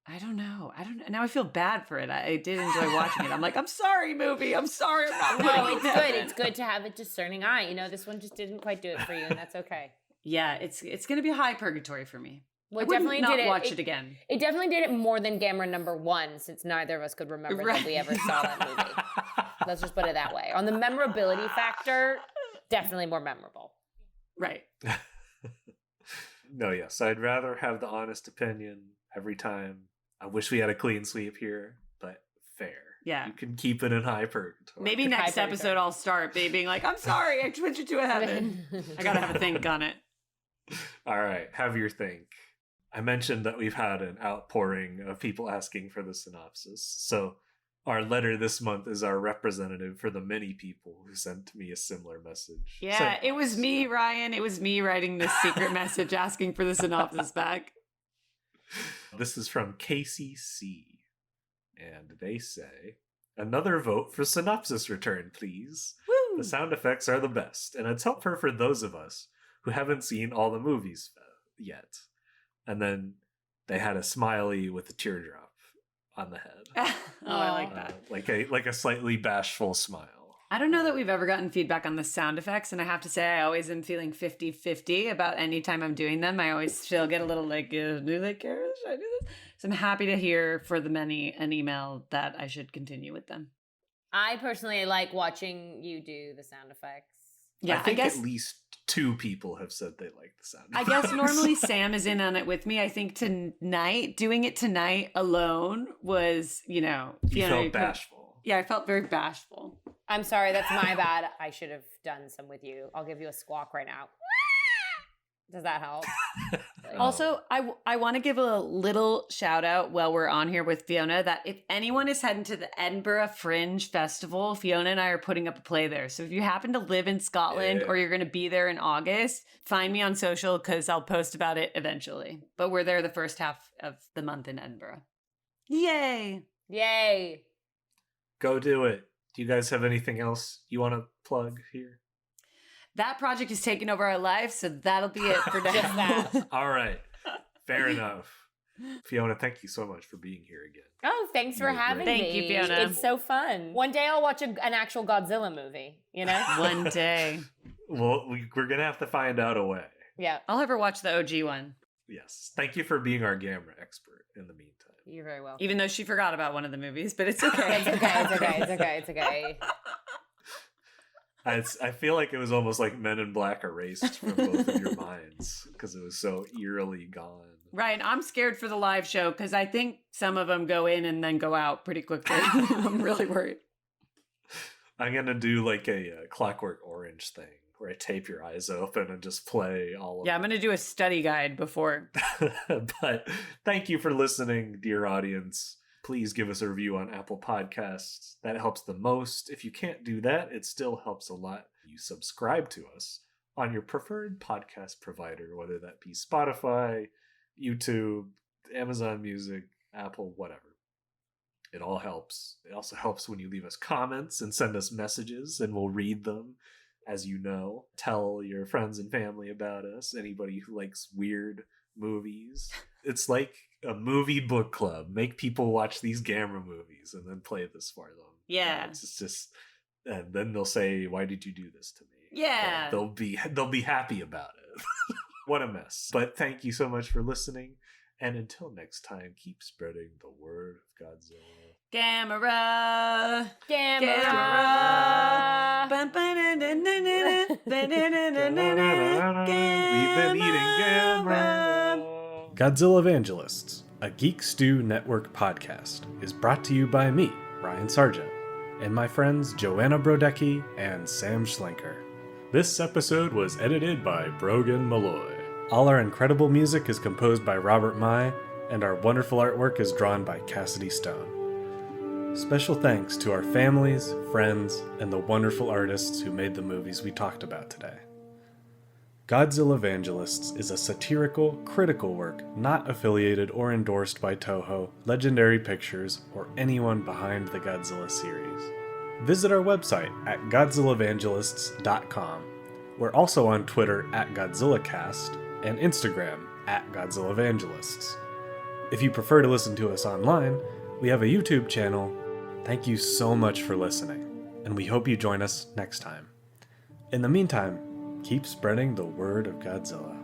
I don't know. Now I feel bad for it. I did enjoy watching it. I'm like, I'm sorry, movie. I'm sorry. I'm not. No, it's good. It's good to have a discerning eye. This one just didn't quite do it for you, and that's okay. Yeah, it's going to be high purgatory for me. Well, I definitely not watch it again. It definitely did it more than Gamera #1, since neither of us could remember that we ever saw that movie. Let's just put it that way. On the memorability factor, definitely more memorable. Right. No, yes. I'd rather have the honest opinion every time. I wish we had a clean sweep here, but fair. Yeah. You can keep it in high purgatory. Maybe next episode I'll start being like, I'm sorry, I switched it to a heaven. I gotta have a think on it. All right, have your think. I mentioned that we've had an outpouring of people asking for the synopsis. So our letter this month is our representative for the many people who sent me a similar message. Yeah, it was me, Ryan. It was me writing this secret message asking for the synopsis back. This is from KCC. And they say, another vote for synopsis return, please. Woo! The sound effects are the best, and it's helpful for those of us who haven't seen all the movies yet. And then they had a smiley with a teardrop on the head. I like that. Like a slightly bashful smile. I don't know that we've ever gotten feedback on the sound effects, and I have to say I always am feeling 50-50 about any time I'm doing them. I always still get a little like, do they care? Should I do this? So I'm happy to hear for the many an email that I should continue with them. I personally like watching you do the sound effects. Yeah, I think at least 2 people have said they like the sound effects. I guess normally Sam is in on it with me. I think doing it tonight alone was, Fiona, you felt bashful. Yeah, I felt very bashful. I'm sorry, that's my bad. I should have done some with you. I'll give you a squawk right now. Does that help? Also, I want to give a little shout out while we're on here with Fiona that if anyone is heading to the Edinburgh Fringe Festival, Fiona and I are putting up a play there. So if you happen to live in Scotland or you're going to be there in August, find me on social because I'll post about it eventually. But we're there the first half of the month in Edinburgh. Yay! Yay! Go do it. Do you guys have anything else you want to plug here? That project is taking over our lives, so that'll be it for now. Just that. All right. Fair enough. Fiona, thank you so much for being here again. Oh, thanks for You're having great. me. Thank you, Fiona. It's so fun. One day I'll watch an actual Godzilla movie, you know? One day. Well, we're going to have to find out a way. Yeah. I'll have her watch the OG one. Yes. Thank you for being our Gamera expert in the meantime. You're very welcome. Even though she forgot about one of the movies, but it's okay. It's okay. I feel like it was almost like Men in Black erased from both of your minds because it was so eerily gone. Right. I'm scared for the live show because I think some of them go in and then go out pretty quickly. I'm really worried. I'm going to do like a Clockwork Orange thing where I tape your eyes open and just play all of Yeah, I'm going to do a study guide before. But thank you for listening, dear audience. Please give us a review on Apple Podcasts. That helps the most. If you can't do that, it still helps a lot. You subscribe to us on your preferred podcast provider, whether that be Spotify, YouTube, Amazon Music, Apple, whatever. It all helps. It also helps when you leave us comments and send us messages, and we'll read them. As you know, tell your friends and family about us, anybody who likes weird movies. It's like a movie book club. Make people watch these Gamera movies and then play this for them. Yeah. It's just, and then they'll say, "Why did you do this to me?" Yeah. They'll be happy about it. What a mess. But thank you so much for listening. And until next time, keep spreading the word of Godzilla. Gamera. We've been eating Gamera. Godzillavangelists, a Geek Stew Network podcast, is brought to you by me, Ryan Sargent, and my friends Joanna Brodecki and Sam Schlenker. This episode was edited by Brogan Malloy. All our incredible music is composed by Robert Mai, and our wonderful artwork is drawn by Cassidy Stone. Special thanks to our families, friends, and the wonderful artists who made the movies we talked about today. Godzillavangelists is a satirical, critical work not affiliated or endorsed by Toho, Legendary Pictures, or anyone behind the Godzilla series. Visit our website at godzillavangelists.com. We're also on Twitter at GodzillaCast and Instagram at GodzillaVangelists. If you prefer to listen to us online, we have a YouTube channel. Thank you so much for listening, and we hope you join us next time. In the meantime, keep spreading the word of Godzilla.